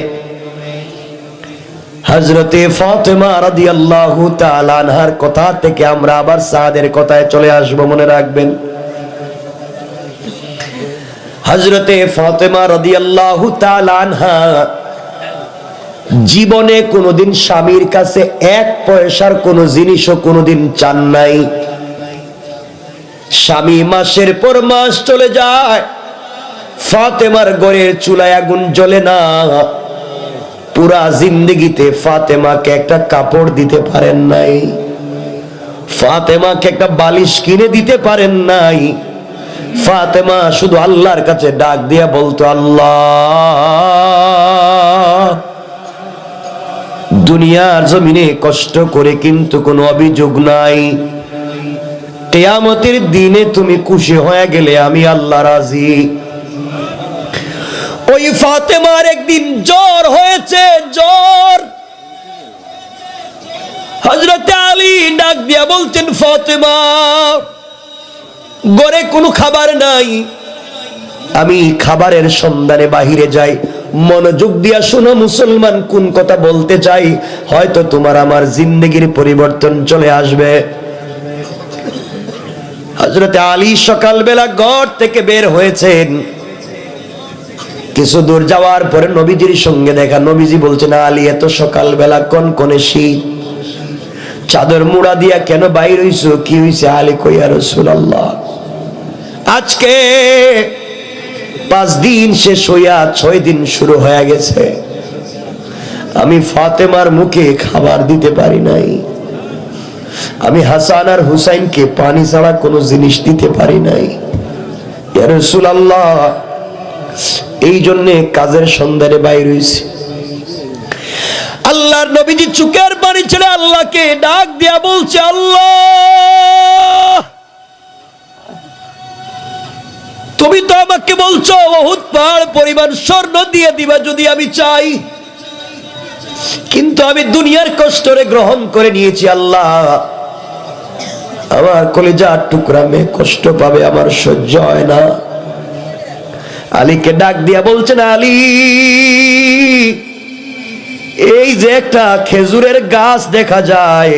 হযরতে ফাতেমা রাদিয়াল্লাহু তাআলা আনহার কথা থেকে আমরা আবার সাদের কথায় চলে আসব, মনে রাখবেন। হযরতে ফাতেমা রাদিয়াল্লাহু তাআলা আনহা জীবনে কোনোদিন স্বামীর কাছে 1 পয়সার কোনো জিনিসও কোনোদিন চান নাই। স্বামী মাসের পর মাস চলে যায়, ফাতেমার ঘরের চুলায় আগুন জ্বলে না। পুরা জিন্দেগিতে ফাতেমাকে একটা কাপড় দিতে পারেন নাই, ফাতেমাকে একটা বালিশ কিনে দিতে পারেন নাই। ফাতেমা শুধু আল্লাহর কাছে ডাক দিয়া বলতো, আল্লাহ, দুনিয়ার জমিনে কষ্ট করে কিন্তু কোনো অভিযোগ নাই, কিয়ামতের দিনে তুমি খুশি হয়ে গেলে আমি আল্লাহ রাজি। ওই ফাতেমার একদিন জ্বর হয়েছে, জ্বর। হযরত আলী ডাক দিয়া বলছেন, ফাতেমা, ঘরে কোনো খাবার নাই, আমি খাবারের সন্ধানে বাহিরে যাই। মনোযোগ দিয়া শোনো মুসলমান, কোন কথা বলতে চাই, হয়তো তোমার আমার জিন্দেগির পরিবর্তন চলে আসবে। হযরত আলী সকালবেলা ঘর থেকে বের হয়েছেন। কিছু দূর যাওয়ার পরে নবীজির সঙ্গে দেখা। নবীজি বলছেন, আলী, এত সকালবেলা কনকনে শীত, চাদর মুড়া দিয়া কেন বাইর হইছো, কি হইছে? আলী কই, ইয়া রাসূলুল্লাহ, আজকে 5 দিন শেষ হইয়া 6 দিন শুরু হয়ে গেছে, আমি ফাতেমার মুখে খাবার দিতে পারি নাই, আমি হাসান আর হুসাইনকে পানি ছাড়া কোনো জিনিস দিতে পারি নাই, ইয়া রাসূলুল্লাহ, এই জন্য কাজের সন্ধানে বাইর হইছি। আল্লাহর নবীজি চুকের পানি ছেড়ে আল্লাহকে ডাক দিয়া বলছে, আল্লাহ, তুমি তো আমাকে বলছো উহুদ পাহাড় পরিমাণ স্বর্ণ দিয়ে দিবা যদি আমি চাই, কিন্তু আমি দুনিয়ার কষ্টরে গ্রহণ করে নিয়েছি। আল্লাহ, আমার কলিজার টুকরা মেয়ে কষ্ট পাবে, আমার সহ্য হয় না। আলীকে ডাক দিয়া বলছেন, আলী, এই যে একটা খেজুরের গাছ দেখা যায়,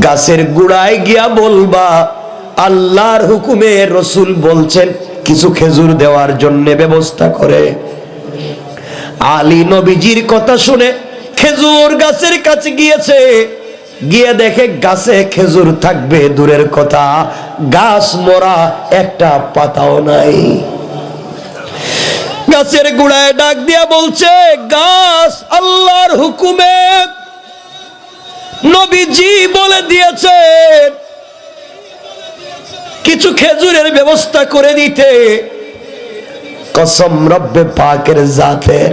গাছের গোড়ায় গিয়া বলবা আল্লাহর হুকুমে রসুল বলছেন কিছু খেজুর দেওয়ার জন্য ব্যবস্থা করে। আলী নবীজির কথা শুনে খেজুর গাছের কাছে গিয়েছে, গিয়ে দেখে গাছে খেজুর থাকবে দূরের কথা, গাছ মরা, একটা পাতাও নাই। গাছের গোড়ায় ডাক দিয়া বলছে, গাছ, আল্লাহর হুকুমে নবীজি বলে দিয়েছেন কিছু খেজুরের ব্যবস্থা করে দিতে। কসম রব্বে পাকের জাতের,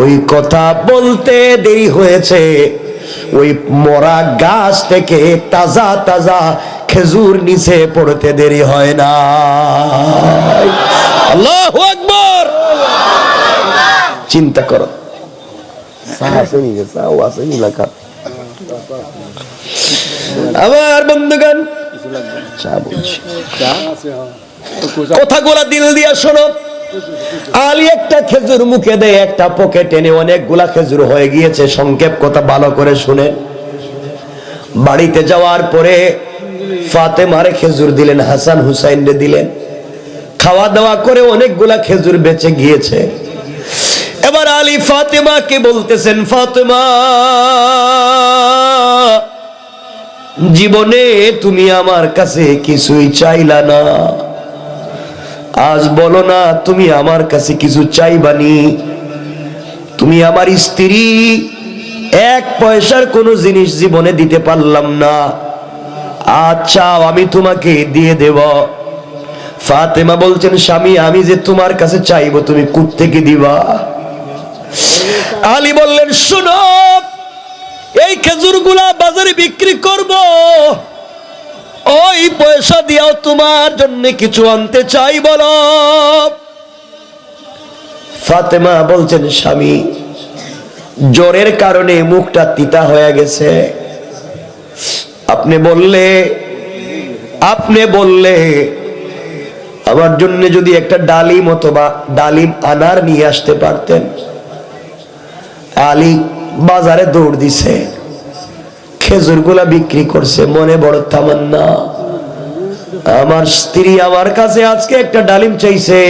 ওই কথা বলতে দেরি হয়েছে, ওই মরা গাছ থেকে তাজা তাজা খেজুর নিচে পড়তে দেরি হয় না। আল্লাহু আকবার। চিন্তা করো, আমার বন্ধুগণ, কথাগুলা দিল দিয়া শোনো। আলী একটা খেজুর মুখে দেয়, একটা পকেটে এনে অনেকগুলা খেজুর হয়ে গিয়েছে। সংক্ষেপ কথা ভালো করে শুনে, বাড়িতে যাওয়ার পরে ফাতেমারে খেজুর দিলেন, হাসান হুসাইনরে দিলেন। খাওয়া দাওয়া করে অনেকগুলা খেজুর বেঁচে গিয়েছে। এবার আলী ফাতেমাকে বলতেছেন, ফাতেমা, জীবনে তুমি আমার কাছে কিছুই চাইলা না, আজ বলো না তুমি আমার কাছে কিছু চাইবানি। তুমি আমার স্ত্রী, এক পয়সার কোনো জিনিস জীবনে দিতে পারলাম না, আচ্ছা আমি তোমাকে দিয়ে দেব। ফাতেমা বলছেন, স্বামী আমি যে তোমার কাছে চাইবো তুমি কোত্থেকে দিবা? আলী বললেন, শোনো, এই খেজুরগুলা বাজারে বিক্রি করব, ওই পয়সা দিয়াও তোমার জন্য কিছু আনতে চাই, বলো। ফাতেমা বলছেন, স্বামী জ্বরের কারণে মুখটা তিতা হয়ে গেছে, আপনি বললে আমার জন্য যদি একটা ডালিম অথবা ডালিম আনার নিয়ে আসতে পারতেন। আলী বাজারে দৌড় দিছে, খেজুরগুলা বিক্রি করছে, মনে বড় তামান্না, আমার স্ত্রী আমার কাছে আজকে একটা ডালিম চাইছে,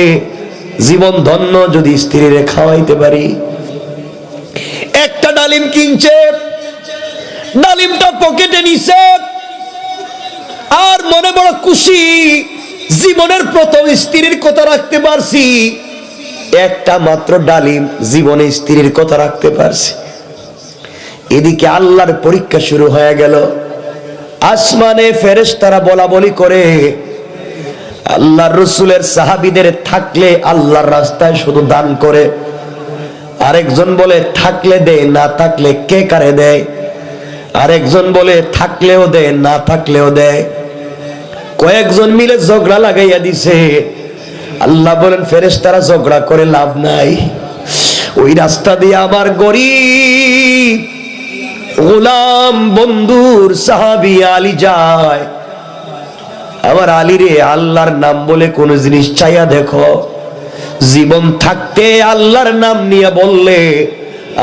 জীবন ধন্য যদি স্ত্রীরে খাওয়াইতে পারি। একটা ডালিম কিনছে, ডালিমটা পকেটে নিছে, আর মনে বড় খুশি, জীবনের প্রথম স্ত্রীর কথা রাখতে পারছি, একটা মাত্র ডালিম, জীবনে স্ত্রীর কথা রাখতে পারছি। এদিকে আল্লাহর পরীক্ষা শুরু হয়ে গেল। আসমানে ফেরেশতারা বলা বলি করে, আল্লাহর রাসূলের সাহাবীদের থাকলে আল্লাহর রাস্তায় শুধু দান করে, আরেকজন বলে থাকলে দেয়, না থাকলে কে কারে দেয়, আরেকজন বলে থাকলেও দেয়, না থাকলেও দেয়। কয়েকজন মিলে ঝগড়া লাগাইয়া দিছে। আল্লাহ বলেন, ফেরেশতারা ঝগড়া করে লাভ নাই, ওই রাস্তা দিয়ে আমার গরীব গোলাম বন্ধুর সাহাবী আলী যায়। আমার আলী রে, আল্লাহর নাম বলে কোন জিনিস চাইয়া দেখো, জীবন থাকতে আল্লাহর নাম নিয়ে বললে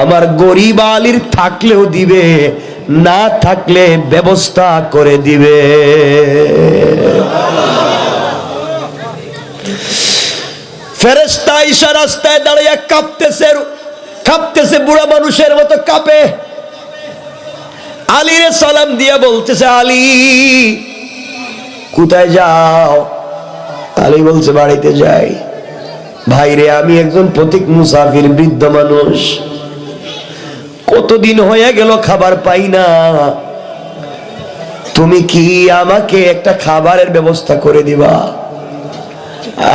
আমার গরীব আলীর থাকলেও দিবে, না থাকলে ব্যবস্থা করে দিবে। ফেরেশতা ঈশা রাস্তায় দাঁড়িয়ে কাঁপতেছে, বুড়া মানুষের মতো কাঁপে। আলীরে সালাম দিয়া বলতেছে, আলী কোথায় যাও? আলী বলছে, বাড়িতে যাই। ভাইরে, আমি একজন পথিক মুসাফির, বৃদ্ধ মানুষ, কতদিন হয়ে গেল খাবার পাই না, তুমি কি আমাকে একটা খাবারের ব্যবস্থা করে দিবা?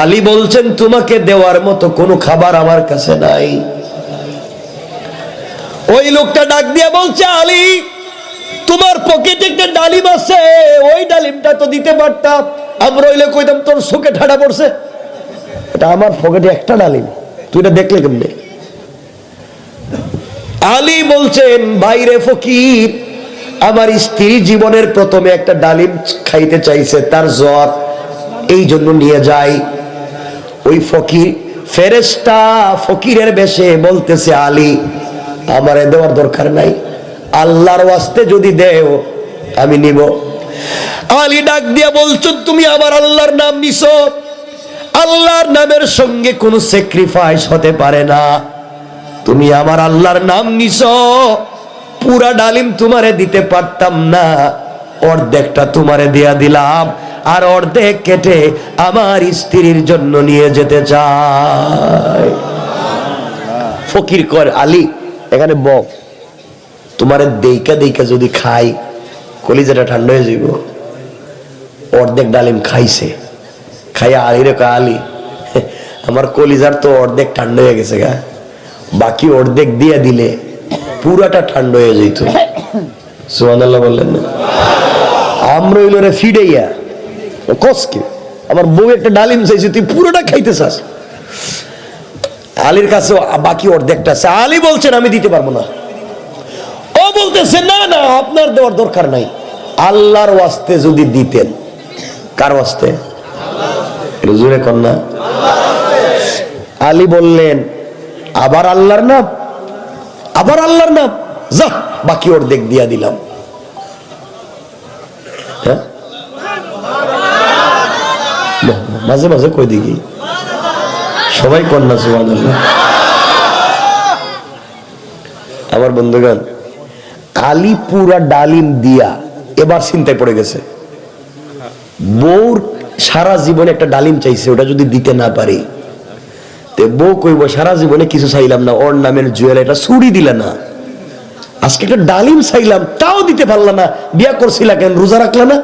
আলী বলছেন, তোমাকে দেওয়ার মতো কোনো খাবার আমার কাছে নাই। ওই লোকটা ডাক দিয়া বলছে, আলী তোমার পকেটে একটা ডালিম আছে, ওই ডালিমটা তো দিতে পারতাম, আমরা হইলে কইতাম তোর চোখে ঠাডা পড়ছে। এটা আমার পকেটে একটা ডালিম, তুই এটা দেখলে কেমনে? আলী বলছেন, ভাইরে ফকির, আমার স্ত্রী জীবনের প্রথমে একটা ডালিম খাইতে চাইছে, তার জ্বর, এই জন্য নিয়ে যাই। ওই ফকির ফেরেশতা ফকিরের বেশে বলতেছে, আলী আমারে দেওয়ার দরকার নাই, আল্লাহর ওয়াস্তে যদি দেও আমি নিব। আলী ডাক দিয়া বলছো, তুমি আবার আল্লাহর নাম নিছো, আল্লাহর নামের সঙ্গে কোনো স্যাক্রিফাইস হতে পারে না, তুমি আমার আল্লাহর নাম নিছো, পুরা ডালিম তোমারে দিতে পারতাম না, অর্ধেকটা তোমারে দিয়া দিলাম, আর অর্ধেক কেটে আমার স্ত্রীর জন্য নিয়ে যেতে চাই। ফকির কর, আলী এখানে বক, তোমারে দেইকা দেইকা যদি খাই কলিজাটা ঠান্ডা হয়ে যাইব। অর্ধেক ডালিম খাইছে, খাইয়া আলী রে কয়, আলী আমার কলিজার তো অর্ধেক ঠান্ডা হয়ে গেছে গা, বাকি অর্ধেক দিয়ে দিলে পুরাটা ঠান্ডা হয়ে যেত। সুবহানাল্লাহ বললেন না? আমরা হইল রে ফিডাইয়া কসকে, আমার বউ একটা ডালিম চাইছে, তুই পুরোটা খাইতে চাস। আলীর কাছে বাকি অর্ধেকটা আছে। আলী বলছেন, আমি দিতে পারবো না। ও বলতেছে, না না, আপনার দেওয়ার দরকার নাই, আল্লাহর ওয়াস্তে যদি দিতেন। কার ওয়াস্তে? জোরে কন্যা। আলী বললেন, আবার আল্লাহর নাম, আবার আল্লাহর নাম, যা বাকি অর্ধেক দিয়া দিলাম। হ্যাঁ, মাঝে মাঝে কই দিকে সবাই কন্যা। সুবহানাল্লাহ। আমার বন্ধুগণ, আলী পুরা ডালিম দিয়া এবার চিন্তায় পড়ে গেছে। বউর সারা জীবনে একটা ডালিম চাইছে, ওটা যদি দিতে না পারি, বউ কইব সারা জীবনে কিছু চাইলাম না, ওর নামের জুয়েল, এটা ছুরি দিলে না, আজকে একটা ডালিম চাইলাম, তাও দিতে পারলা না। বিয়া করছিলা কেন, রোজা রাখলা না?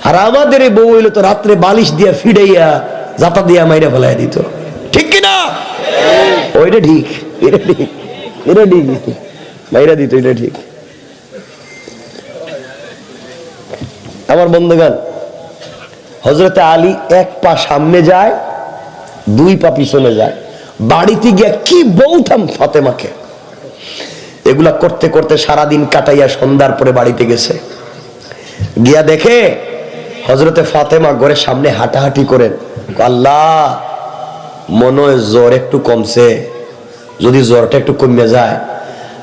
আর আমাদের এই বউ হইলে তো রাত্রে বালিশ দিয়া ফিডাইয়া জাতা দিয়া মাইরা ফেলাই দিত, ঠিক কিনা? ওইটা ঠিক, এটা ঠিক, এটা ঠিক, মাইরা দিত, এটা ঠিক। আমার বন্ধুগণ, হযরতে আলী এক পা সামনে যায়, দুই পা পিছনে যায়। বাড়িতে গিয়া কি বলতাম ফাতেমাকে, এগুলা করতে করতে সারাদিন কাটাইয়া সন্ধ্যার পরে বাড়িতে গেছে। গিয়া দেখে হযরতে ফাতেমা ঘরের সামনে হাঁটাহাঁটি করেন। আল্লাহ, মনে হয় জ্বর একটু কমছে, যদি জ্বরটা একটু কমে যায়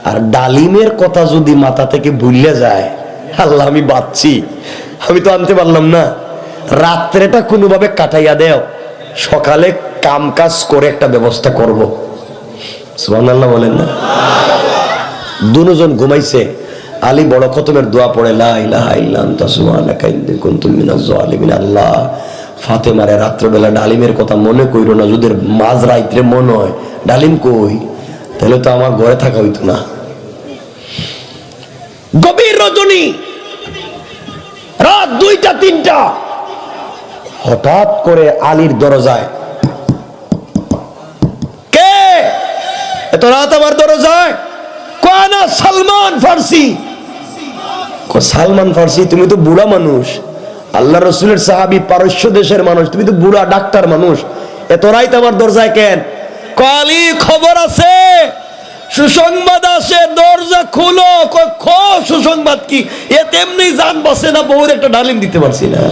আর ডালিমের কথা যদি মাথা থেকে ভুলে যায়, আল্লাহ আমি বাঁচছি, আমি তো আনতে পারলাম না, রাত্রেটা কোনোভাবে কাটাইয়া দেও, সকালে কাম কাজ করে একটা ব্যবস্থা করব। সুবহানাল্লাহ বলেন না? দুজন ঘুমাইছে। আলী বড় খতমের দোয়া পড়ে, লা ইলাহা ইল্লা আনতা সুবহানাকা ইন্নী কুনতু মিনাজ জালিমিন। আল্লাহ, ফাতেমারে রাত্রবেলা ডালিমের কথা মনে কইরো না, যদি মাঝ রাইতে মনে হয় ডালিম কই, তাহলে তো আমার ঘরে থাকা হইতো না। গভীর রজনী, রাত 2টা-3টা, হঠাৎ করে আলীর দরজায়, কে এত রাত আমার দরজায়? কোনা সালমান ফার্সি। সালমান ফার্সি, তুমি তো বুড়া মানুষ, আল্লাহ রসুলের সাহাবী, পারস্য দেশের মানুষ, তুমি তো বুড়া ডাক্তার মানুষ, এত রাত আমার দরজায় কেন? আলী, খবর আছে, সুসংবাদ আছে, দরজা খুলো। সুসংবাদ কি? এ তেমনি জান বসে না, বহুর একটা ডালিম দিতে পারছি না।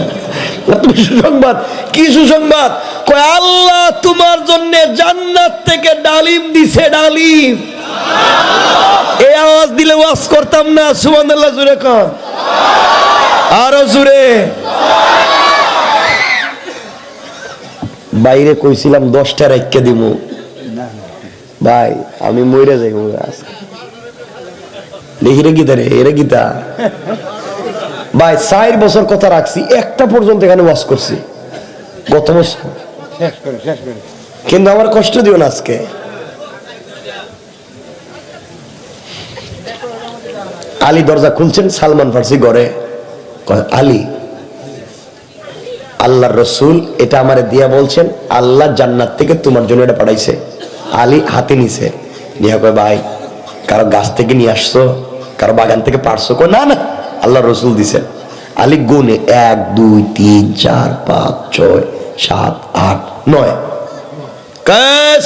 তুমি সুসংবাদ কি? সুসংবাদ কয়, আল্লাহ তোমার জন্য জান্নাত থেকে ডালিম দিছে, ডালিম। এই আওয়াজ দিলে ওয়াজ করতাম না? সুবহানাল্লাহ জোরে কর, আরো জোরে। বাইরে কইছিলাম 10টা রাইখা দিমু, ভাই আমি মইরা যাইব। দেখিরে গীতা রে, এরে গীতা ভাই, 4 বছর কথা রাখছি, একটা পর্যন্ত এখানে ওয়াজ করছি গত বছর, কিন্তু আমার কষ্ট দিও না আজকে। আলী দরজা খুলছেন, সালমান ফার্সি ঘরে। আলী, আল্লাহর রসুল এটা আমারে দিয়া বলছেন, আল্লাহ জান্নাত থেকে তোমার জন্য এটা পাঠাইছে। আলী হাতে নিছে, নিয়ে কয়, ভাই কারো গাছ থেকে নিয়ে আসছো, কারো বাগান থেকে পারছো? কয় না না, আল্লাহ রসুল দিছেন। আলী গুনে 1 2 3 4 5 6 7 8 9।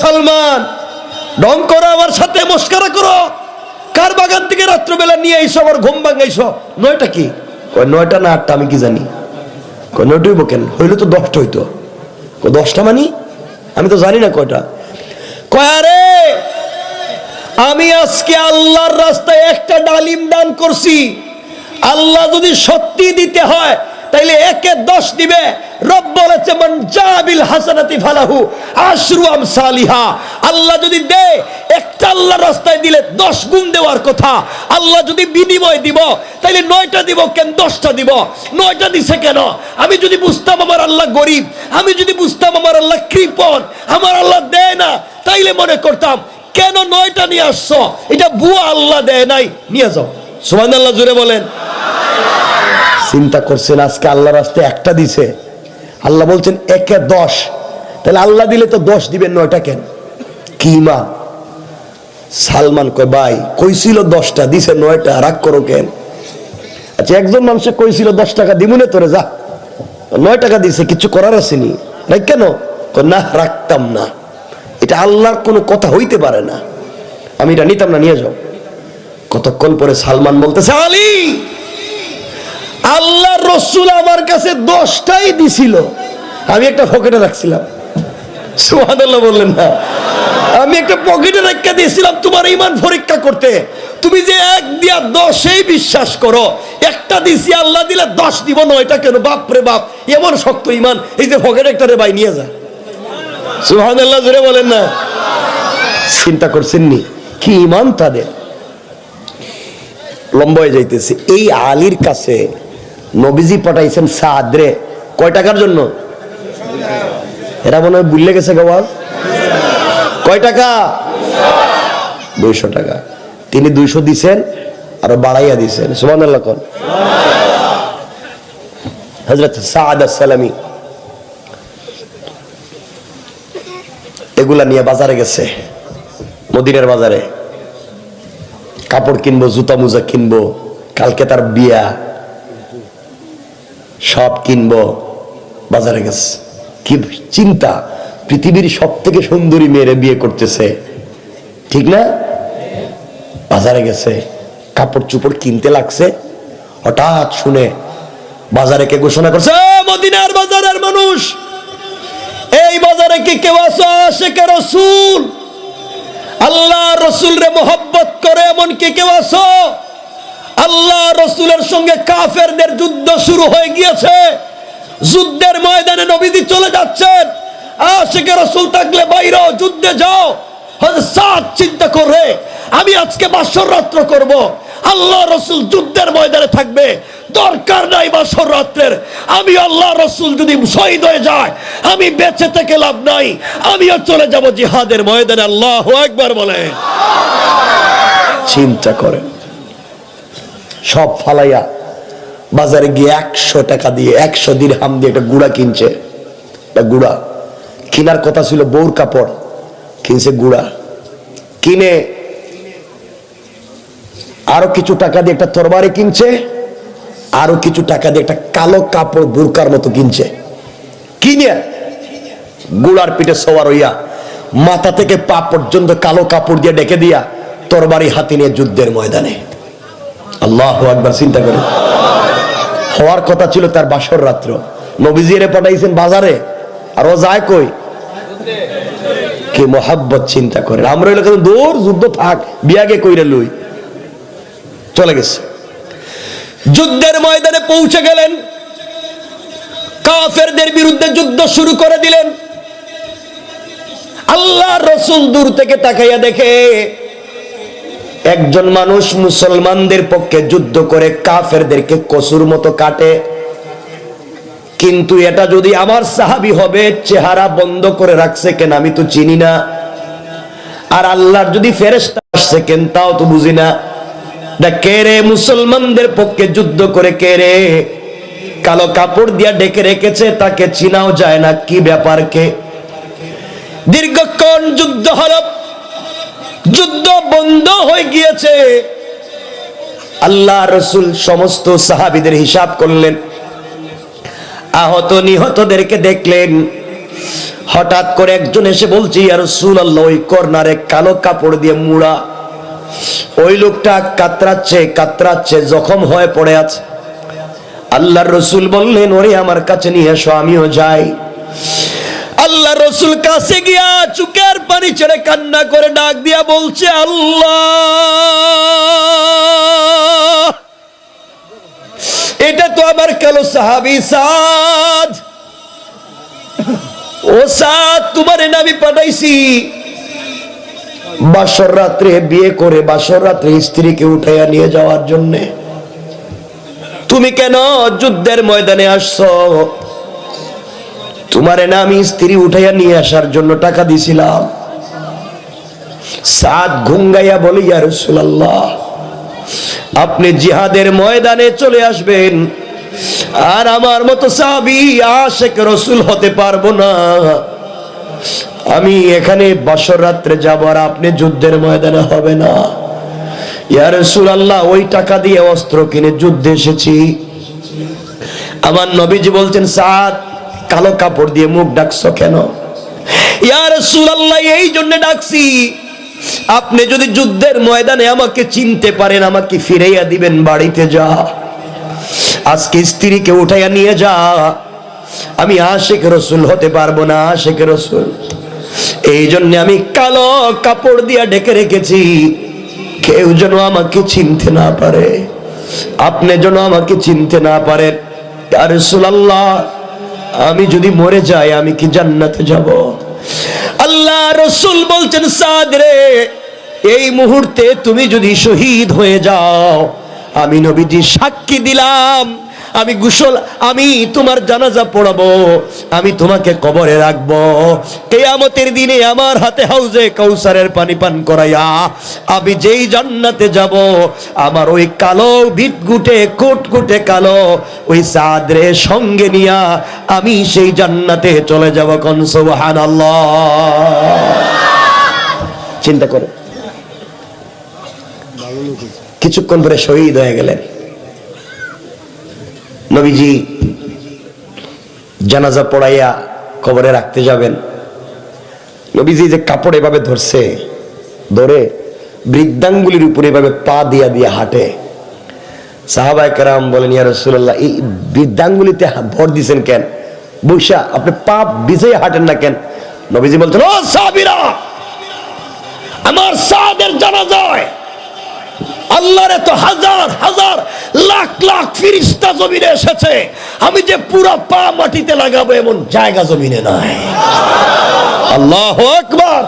সালমান, ঢং করো আমার সাথে, মস্করা করো, কার বাগান থেকে রাত্রবেলা নিয়ে আইসো, আমার ঘুম ভাঙাইছো? 9টা কি? কয় 9টা না 8টা, আমি কি জানি। কয় 9টাই বকেন, হইলে তো 10টা হইতো। কয় 10টা মানি? আমি তো জানি না কয়টা। কয় আরে, আমি আজকে আল্লাহর রাস্তায় একটা ডালিম দান করছি, আল্লাহ যদি সত্যি দিতে হয় তাইলে 1-এ 10 দিবে। রব বলেছে, মান জাবিল হাসানাতি ফালাহু আশরু আমসালিহা। আল্লাহ যদি দেয়, একটা আল্লাহর রাস্তায় দিলে 10 গুণ দেওয়ার কথা। আল্লাহ যদি বিনিময় দিব, তাইলে 9টা দিব কেন, 10টা দিব? 9টা দিছে কেন? আমি যদি বুঝতাম আমার আল্লাহ গরিব, আমি যদি বুঝতাম আমার আল্লাহ কৃপণ, আমার আল্লাহ দেয় না, তাইলে মনে করতাম কেন 9টা নিয়ে আসছো? এটা বুয়া, আল্লাহ দেয় নাই, নিয়ে যাও। সুবহানাল্লাহ জোরে বলেন। চিন্তা করছেন, আজকে আল্লাহর রাস্তায় একটা দিছে, আল্লাহ বলছেন 1-এ 10, তাহলে আল্লাহ দিলে তো 10 দিবেন, 9টা কেন? কি মা? সালমান কয়, ভাই কইছিল 10টা, দিছে 9টা, রাগ করো কেন? আচ্ছা, একজন মানুষে কইছিল 10 টাকা দিমুনে তোরে, যা 9 টাকা দিছে, কিছু করার আসেনি, রাগ কেন? না, রাখতাম না, এটা আল্লাহর কোনো কথা হইতে পারে না, আমি এটা নিতাম না, নিয়ে যাও। কতক্ষণ পরে সালমান বলতেছে, আলী, আল্লাহর রাসূল আমার কাছে 10টাই দিছিল, আমি একটা পকেটে রাখছিলাম। সুবহানাল্লাহ বললেন না? আমি একটা পকেটে রেখে দিয়েছিলাম তোমার ঈমান পরীক্ষা করতে। তুমি যে 1 দিয়া 10এই বিশ্বাস করো, একটা দিছি, আল্লাহ দিলে 10 দিব, 9টা কেন? বাপ রে বাপ, এমন শক্ত ঈমান। এই যে পকেটে একটা রে ভাই, নিয়ে যা। সুবহানাল্লাহ জোরে বলেন না? চিন্তা করছেন নি কি ঈমান তাদের? লম্বা হয়ে যাইতেছে। এই আলীর কাছে নবীজি পাঠাইছেন সাদ রে, কয় টাকার জন্য? এরা মনে হয় ভুলে গেছে, গাওয়াজ কয় টাকা? 200 টাকা। তিনি 200 দিছেন, আরো বাড়াইয়া দিছেন। সুবহানাল্লাহ কোন। হযরত সাদ আস-সালামি এগুলা নিয়ে বাজারে গেছে, মদিনার বাজারে। কাপড় কিনবো, জুতা মোজা কিনবো, কালকে তার বিয়া, সব কিনবো, বাজারে গেছে। কি চিন্তা, পৃথিবীর সব থেকে সুন্দরী মেয়েরে বিয়ে করতেছে, ঠিক না? বাজারে গেছে, কাপড় চোপড় কিনতে লাগছে। হঠাৎ শুনে বাজারে কে ঘোষণা করছে, মদিনার বাজারের মানুষ, এই বাজারে কি কেউ আছো আশিকে রাসূল, আল্লাহ রাসূল রে মোহাব্বত করে এমন কি কেউ আছো? আল্লাহ রাসূলের সঙ্গে কাফেরদের যুদ্ধ শুরু হয়ে গিয়েছে, যুদ্ধের ময়দানে নবীজি চলে যাচ্ছেন, আশিকে রাসূল থাকলে বাইরে যুদ্ধে যাও। হযরত সাদ চিন্তা করে, আমি আজকে বাসর রাত্র করব, আল্লাহ রাসূল যুদ্ধের ময়দানে থাকবে, দরকার নাই বাসর রাত্রের। আমি আল্লাহ রাসূল যদি শহীদ হয়ে যায়, আমি বেঁচে থেকে লাভ নাই, আমিও চলে যাব জিহাদের ময়দানে। আল্লাহু আকবার বলে। চিন্তা করেন, সব ফালাইয়া বাজারে গিয়ে 100 টাকা দিয়ে, 100 দিরহাম দিয়ে একটা গুড়া কিনছে। একটা গুড়া কেনার কথা ছিল বউর কাপড়, কিনছে গুড়া। কিনে আরো কিছু টাকা দিয়ে একটা তরবারি কিনছে, আরো কিছু টাকা দিয়ে একটা কালো কাপড় বুরকার মতো কিনছে। কিনে গুড়ার পিঠে সওয়ার হইয়া মাথা থেকে পা পর্যন্ত কালো কাপড় দিয়ে ডেকে দিয়া তরবারি হাতে নিয়ে যুদ্ধের ময়দানে। আল্লাহু আকবার। চিন্তা করে, হওয়ার কথা ছিল তার বাসর রাত্র, নবীজি এর পাঠাইছেন বাজারে, আর ও যায় কই? কি মোহাব্বত। চিন্তা করেন, আমরা হইলে দূর যুদ্ধ থাক, বিয়াগে কইরে লই, চলে গেছে। যুদ্ধের ময়দানে পৌঁছে গেলেন, কাফেরদের বিরুদ্ধে যুদ্ধ শুরু করে দিলেন। আল্লাহ রাসূল দূর থেকে তাকাইয়া দেখে একজন মানুষ মুসলমানদের পক্ষে যুদ্ধ করে কাফেরদেরকে কসুর মতো কাটে, কিন্তু এটা যদি আমার সাহাবী হবে, চেহারা বন্ধ করে রাখছে কেন আমি তো চিনি না, আর আল্লাহর যদি ফেরেশতা আসছে কেন তাও তো বুঝি না। কে রে মুসলমানদের পক্ষে যুদ্ধ করে, কে রে কালো কাপড় দিয়া ডেকে রেখেছে, তাকে চিনাও যায় না, কি ব্যাপার কে? দীর্ঘক্ষণ যুদ্ধ হল, যুদ্ধ বন্ধ হয়ে গিয়েছে। আল্লাহ রাসূল সমস্ত সাহাবীদের হিসাব করলেন, আহত নিহতদেরকে দেখলেন। হঠাৎ করে একজন এসে বলছে, ইয়া রাসূলুল্লাহ, ওই কর্নারে কালো কাপড় দিয়ে মুড়া ওই লোকটা কাতরাচ্ছে কাতরাচ্ছে, জখম হয়ে পড়ে আছে। আল্লাহর রাসূল বললেন, ওরে আমার কাছে নিয়ে এসো, আমিও যাই। আল্লাহ রাসূল কাছে গিয়া চোখের পানি ছেড়ে কান্না করে ডাক দিয়া বলছে, আল্লাহ, এটা তো আমার কালো সাহাবী সাদ। ও সাদ, তোমারে আমি পাঠাইছি বাসর রাত্রে বিয়ে করে বাসর রাত্রে স্ত্রীকে উঠাইয়া নিয়ে যাওয়ার জন্য। তুমি কেন যুদ্ধের ময়দানে আসছো? তোমারে না আমি স্ত্রী উঠাইয়া নিয়ে আসার জন্য টাকা দিছিলাম। সাদ ঘুঙ্গাইয়া বলে, ইয়া রাসূলুল্লাহ, আপনি জিহাদের ময়দানে চলে আসবেন, আর আমার মতো সাহাবী আশিক রাসূল হতে পারবো না। আমি এখানে বাসর রাত্রে যাব, আর আপনি যুদ্ধের ময়দানে হবে না। ইয়া রাসূলুল্লাহ, ওই টাকা দিয়ে অস্ত্র কিনে যুদ্ধে এসেছি। আমার নবীজি বলছেন, সাদ, কালো কাপড় দিয়ে মুখ ঢাকছো কেন? ইয়া রাসূলুল্লাহ, এই জন্য ডাকছি, আপনি যদি যুদ্ধের ময়দানে আমাকে চিনতে পারেন, আমাকে ফিরাইয়া দিবেন বাড়িতে। যা, আজকে স্ত্রীকে উঠাইয়া নিয়ে যা, আমি আশিক রাসূল হতে পারবো না, আশিক রাসূল। এই জন্য আমি কালো কাপড় দিয়ে ঢেকে রেখেছি, কেউ যেন আমাকে চিনতে না পারে, আপনি যেন আমাকে চিনতে না পারেন। ইয়া রাসূলুল্লাহ, আমি যদি মরে যাই আমি কি জান্নাতে যাব? আল্লাহ রাসূল বলছেন, সাদ রে, এই মুহূর্তে তুমি যদি শহীদ হয়ে যাও, আমি নবীজি সাক্ষী দিলাম আমি গোসল, আমি তোমার জানাজা পড়াবো, আমি তোমাকে কবরে রাখবো। কিয়ামতের দিনে আমার হাতে হাউজে কাউসারের পানি পান করাইয়া আমি যেই জান্নাতে যাব, আমার ওই কালো ভিটগুটে কুটকুটে কালো ওই সাদরে সঙ্গে নিয়া আমি সেই জান্নাতে চলে যাব। কোন সুবহানাল্লাহ। চিন্তা করে কিছুক্ষণ পরে শহীদ হয়ে গেলেন। নবীজি জানাজা পড়াইয়া কবরে রাখতে যাবেন। নবীজি যে কাপড় এভাবে ধরছে, ধরে বৃদ্ধাঙ্গুলির উপরে এভাবে পা দিয়া দিয়া হাঁটে। সাহাবায়ে কেরাম বলেন, ইয়া রাসূলুল্লাহ, এই বৃদ্ধাঙ্গুলিতে ভর দিছেন কেন? বৈশা আপনি পা ভিজে হাঁটেন না কেন? নবীজি বলছেন, ও সাহাবীরা, আমার সাদের জানাজায় আল্লাহর এত হাজার হাজার লাখ লাখ ফেরেশতা জমিনে এসেছে, আমি যে পুরো পা মাটিতে লাগাবো এমন জায়গা জমিনে নাই। আল্লাহু আকবার।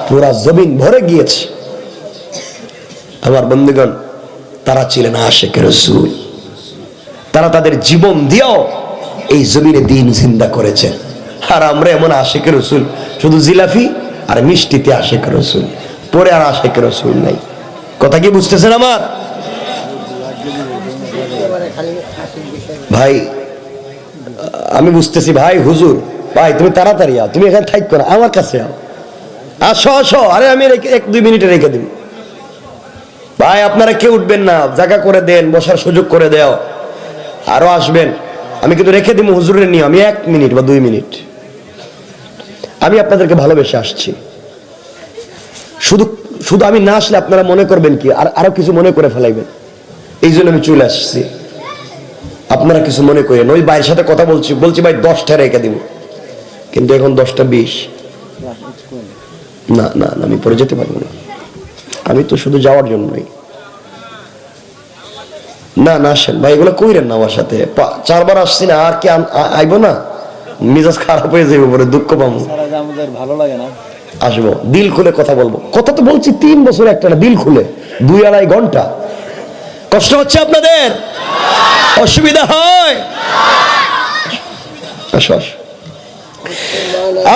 পুরা জমিন ভরে গিয়েছে। আমার বন্ধুগণ, তারা ছিলেন আশিকে রাসূল। তারা তাদের জীবন দিয়েও এই জমিনে দিন জিন্দা করেছেন। আর আমরা এমন আশিকে রাসূল, শুধু জিলাফি আর মিষ্টিতে আশিকে রাসূল, পরে আর আশিকে রাসূল নাই। কথা কি বুঝতেছেন আমার ভাই? আমি বুঝতেছি ভাই। হুজুর ভাই, তুমি তাড়াতাড়ি আও, তুমি এখানে থাকো না, আমার কাছে আও, আসো আসো। আরে আমি 1-2 মিনিটে রেখে দিব ভাই। আপনারা কেউ উঠবেন না, জায়গা করে দেন, বসার সুযোগ করে দেও। আরো আসবেন, আমি কিন্তু রেখে দিব হুজুরের নিয়ে। আমি 1 মিনিট বা 2 মিনিট, আমি আপনাদেরকে ভালোবেসে আসছি। শুধু শুধু আমি না আসলে আপনারা মনে করবেন কি, আর আরো কিছু মনে করে ফেলাইবেন, এই জন্য আমি চলে আসছি। আপনারা কিছু মনে করেন। ওই ভাইয়ের সাথে কথা বলছি ভাই 10টা রেখে দিব, কিন্তু এখন 10:20। না না, আমি পরে যেতে পারবো না, আমি তো শুধু যাওয়ার জন্যই। না না, আসেন ভাই, এগুলো কইরেন না আমার সাথে। 4 বার আসছি না, আর কি আইবো না? মেজাজ খারাপ হয়ে যাবে, পরে দুঃখ পাবো। ভালো লাগে না, আসবো, দিল খুলে কথা বলবো। কথা তো বলছি 3 বছর একটা না, দিল খুলে 2-2.5 ঘন্টা। কষ্ট হচ্ছে আপনাদের? অসুবিধা হয়? আসো আসো।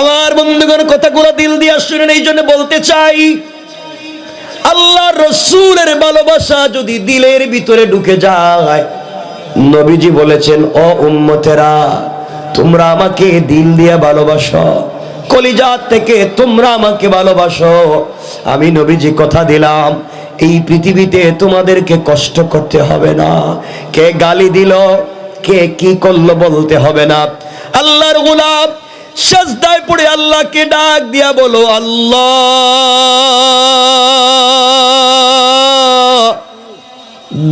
আমার বন্ধুগণ, কথাগুলো দিল দিয়ে শুনেন, এই জন্য বলতে চাই, আল্লাহ রসুলের ভালোবাসা যদি দিলের ভিতরে ঢুকে যায়, নবীজি বলেছেন, ও উম্মতেরা, তোমরা আমাকে দিল দিয়ে ভালোবাসো, কলিজা থেকে তোমরা আমাকে ভালোবাসো। আমি নবীজি কথা দিলাম, এই পৃথিবীতে তোমাদেরকে কষ্ট করতে হবে না। কে গালি দিল, কে কি করলো বলতে হবে না। আল্লাহর গোলাম সিজদায় পড়ে আল্লাহকে ডাক দিয়া বলো, আল্লাহ,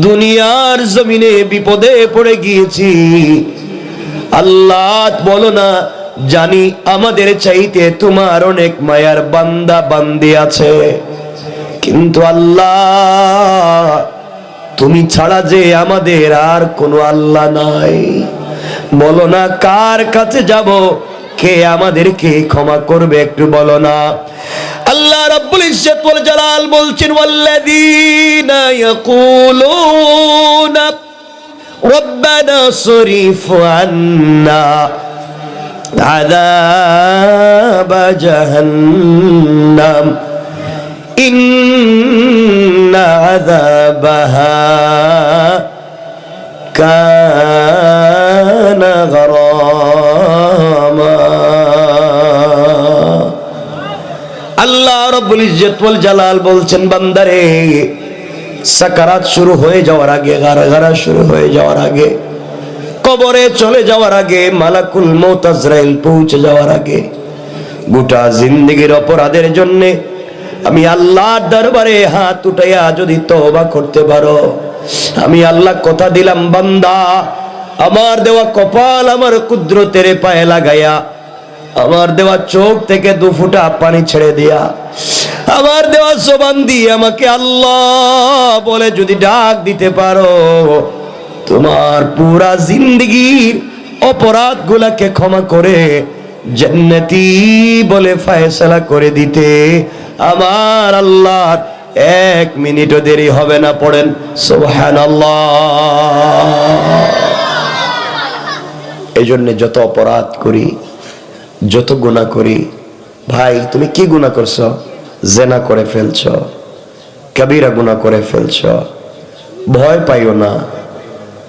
দুনিয়ার জমিনে বিপদে পড়ে গিয়েছি। আল্লাহ বলো না, জানি আমাদের চাইতে তোমার অনেক মায়ার বান্দা বান্দি আছে, কিন্তু আল্লাহ, তুমি ছাড়া যে আমাদের আর কোনো আল্লাহ নাই। বলো না কার কাছে যাব, কে আমাদেরকে ক্ষমা করবে, একটু বলো না। আল্লাহ রাব্বুল ইজ্জত ওয়াল জালাল বলছেন, ওয়াল্লাযীনা ইয়াকুলুনা রব্বানা সরিফ আন্না আযাব জাহান্নাম ইন্না আযাবাহা কানা গরামা। আল্লাহ রাব্বুল ইজ্জত ওয়াল জালাল বলছেন, বান্দারে, সাকারাত শুরু হয়ে যাওয়ার আগে, গারগারা শুরু হয়ে যাওয়ার আগে, কবরে চলে যাওয়ার আগে, মালাকুল মউত আজরাইল পৌঁছে যাওয়ার আগে, গোটা জিন্দেগীর অপরাধের জন্য আমি আল্লাহর দরবারে হাত উঠাইয়া যদি তওবা করতে পারো, আমি আল্লাহ কথা দিলাম, বান্দা, আমার দেওয়া কপাল আমার কুদরতের পায়ে লাগাইয়া, আমার দেওয়া চোখ থেকে 2 ফোঁটা পানি ছেড়ে দিয়া, আমার দেওয়া জবান দিয়ে আমাকে আল্লাহ বলে যদি ডাক দিতে পারো, তোমার পুরা জিন্দেগীর অপরাধ গুলাকে ক্ষমা করে জান্নাতি বলে ফয়সালা করে দিতে আমার আল্লাহর এক মিনিটও দেরি হবে না। পড়েন সুবহানাল্লাহ। এই জন্য যত অপরাধ করি, যত গুনাহ করি, ভাই তুমি কি গুনাহ করছো? জেনা করে ফেলছো, কবিরা গুনাহ করে ফেলছো, ভয় পাইও না,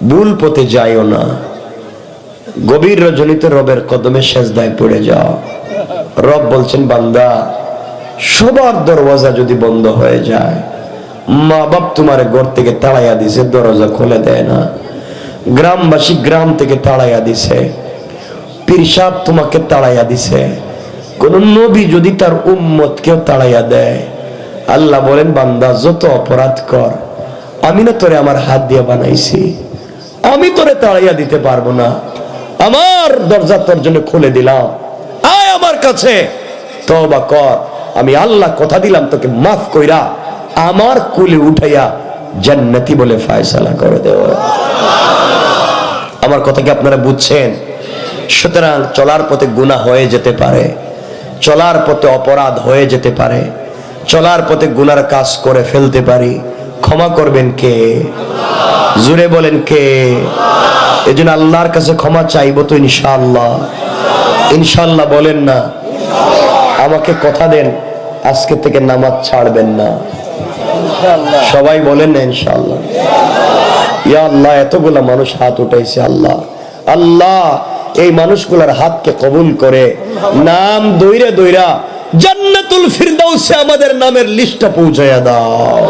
ভুল পথে যাইও না, গভীর রজনীতে রবের কদমে সেজদায় পড়ে যাও। রব বলছেন বান্দা সবার দরওয়াজা যদি বন্ধ হয়ে যায়, মা বাপ তোমার ঘর থেকে তাড়াইয়া দিছে, দরজা খুলে দেয় না, গ্রামবাসী গ্রাম থেকে তাড়াইয়া দিছে, পীর সাহেব তোমাকে তাড়াইয়া দিছে, কোন নবী যদি তার উম্মতকেও তাড়াইয়া দেয়, আল্লাহ বলেন বান্দা যত অপরাধ কর, আমি না তোরে আমার হাত দিয়ে বানাইছি, আমি তোরে তাড়াইয়া দিতে পারবো না, আমার দরজা তোর জন্য খুলে দিলাম, আয় আমার কাছে তওবা কর, আমি আল্লাহ কথা দিলাম তোকে মাফ কইরা আমার কুলে উঠাইয়া জান্নাতি বলে ফয়সালা করে দেব। আমার কথা কি আপনারা বুঝছেন? সুতরাং চলার পথে গুনাহ হয়ে যেতে পারে, চলার পথে অপরাধ হয়ে যেতে পারে, চলার পথে গুনার কাজ করে ফেলতে পারি, ক্ষমা করবেন কে? জোরে বলেন কে? এই জন্য আল্লাহর কাছে ক্ষমা চাইবো তো ইনশাআল্লাহ। ইনশাআল্লাহ বলেন না। আমাকে কথা দেন আজকে থেকে নামাজ ছাড়বেন না। সবাই বলেন না ইনশাআল্লাহ। ইয়া আল্লাহ, এতগুলা মানুষ হাত উঠাইছে, আল্লাহ আল্লাহ এই মানুষগুলার হাতকে কবুল করে নাম দইরা দইরা জান্নাতুল ফিরদাউসে আমাদের নামের লিস্টটা পৌঁছায়া দাও।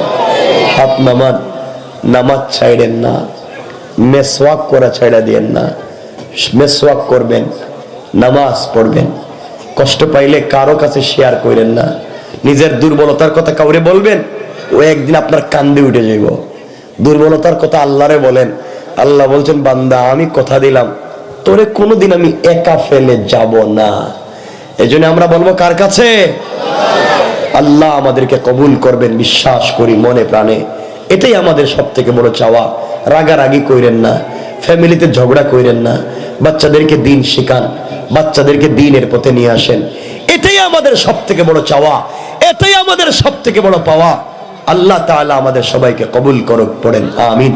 হাত নামান, নামাজ ছাইড়েন না, মেসওয়াক করা ছাইড়া দিয়েন না, মেসওয়াক করবেন, নামাজ পড়বেন, কষ্ট পাইলে কারো কাছে শেয়ার করেন না, নিজের দুর্বলতার কথা কাউরে বলবেন, ও একদিন আপনার কান্দে উঠে যাইব। দুর্বলতার কথা আল্লাহরে বলেন, আল্লাহ বলছেন বান্দা আমি কথা দিলাম তোরে কোনোদিন আমি একা ফেলে যাব না। এজন্য আমরা বলবো কার কাছে? আল্লাহ আমাদেরকে কবুল করবেন বিশ্বাস করি মনে প্রাণে, এটাই আমাদের সব থেকে বড় চাওয়া। রাগারাগি কইরেন না, ফ্যামিলিতে ঝগড়া কইরেন না, বাচ্চাদেরকে দিন শেখান, বাচ্চাদেরকে দিনের পথে নিয়ে আসেন, এটাই আমাদের সব থেকে বড় চাওয়া, এটাই আমাদের সব থেকে বড় পাওয়া। আল্লাহ তাআলা আমাদের সবাইকে কবুল করুক। পড়েন আমিন।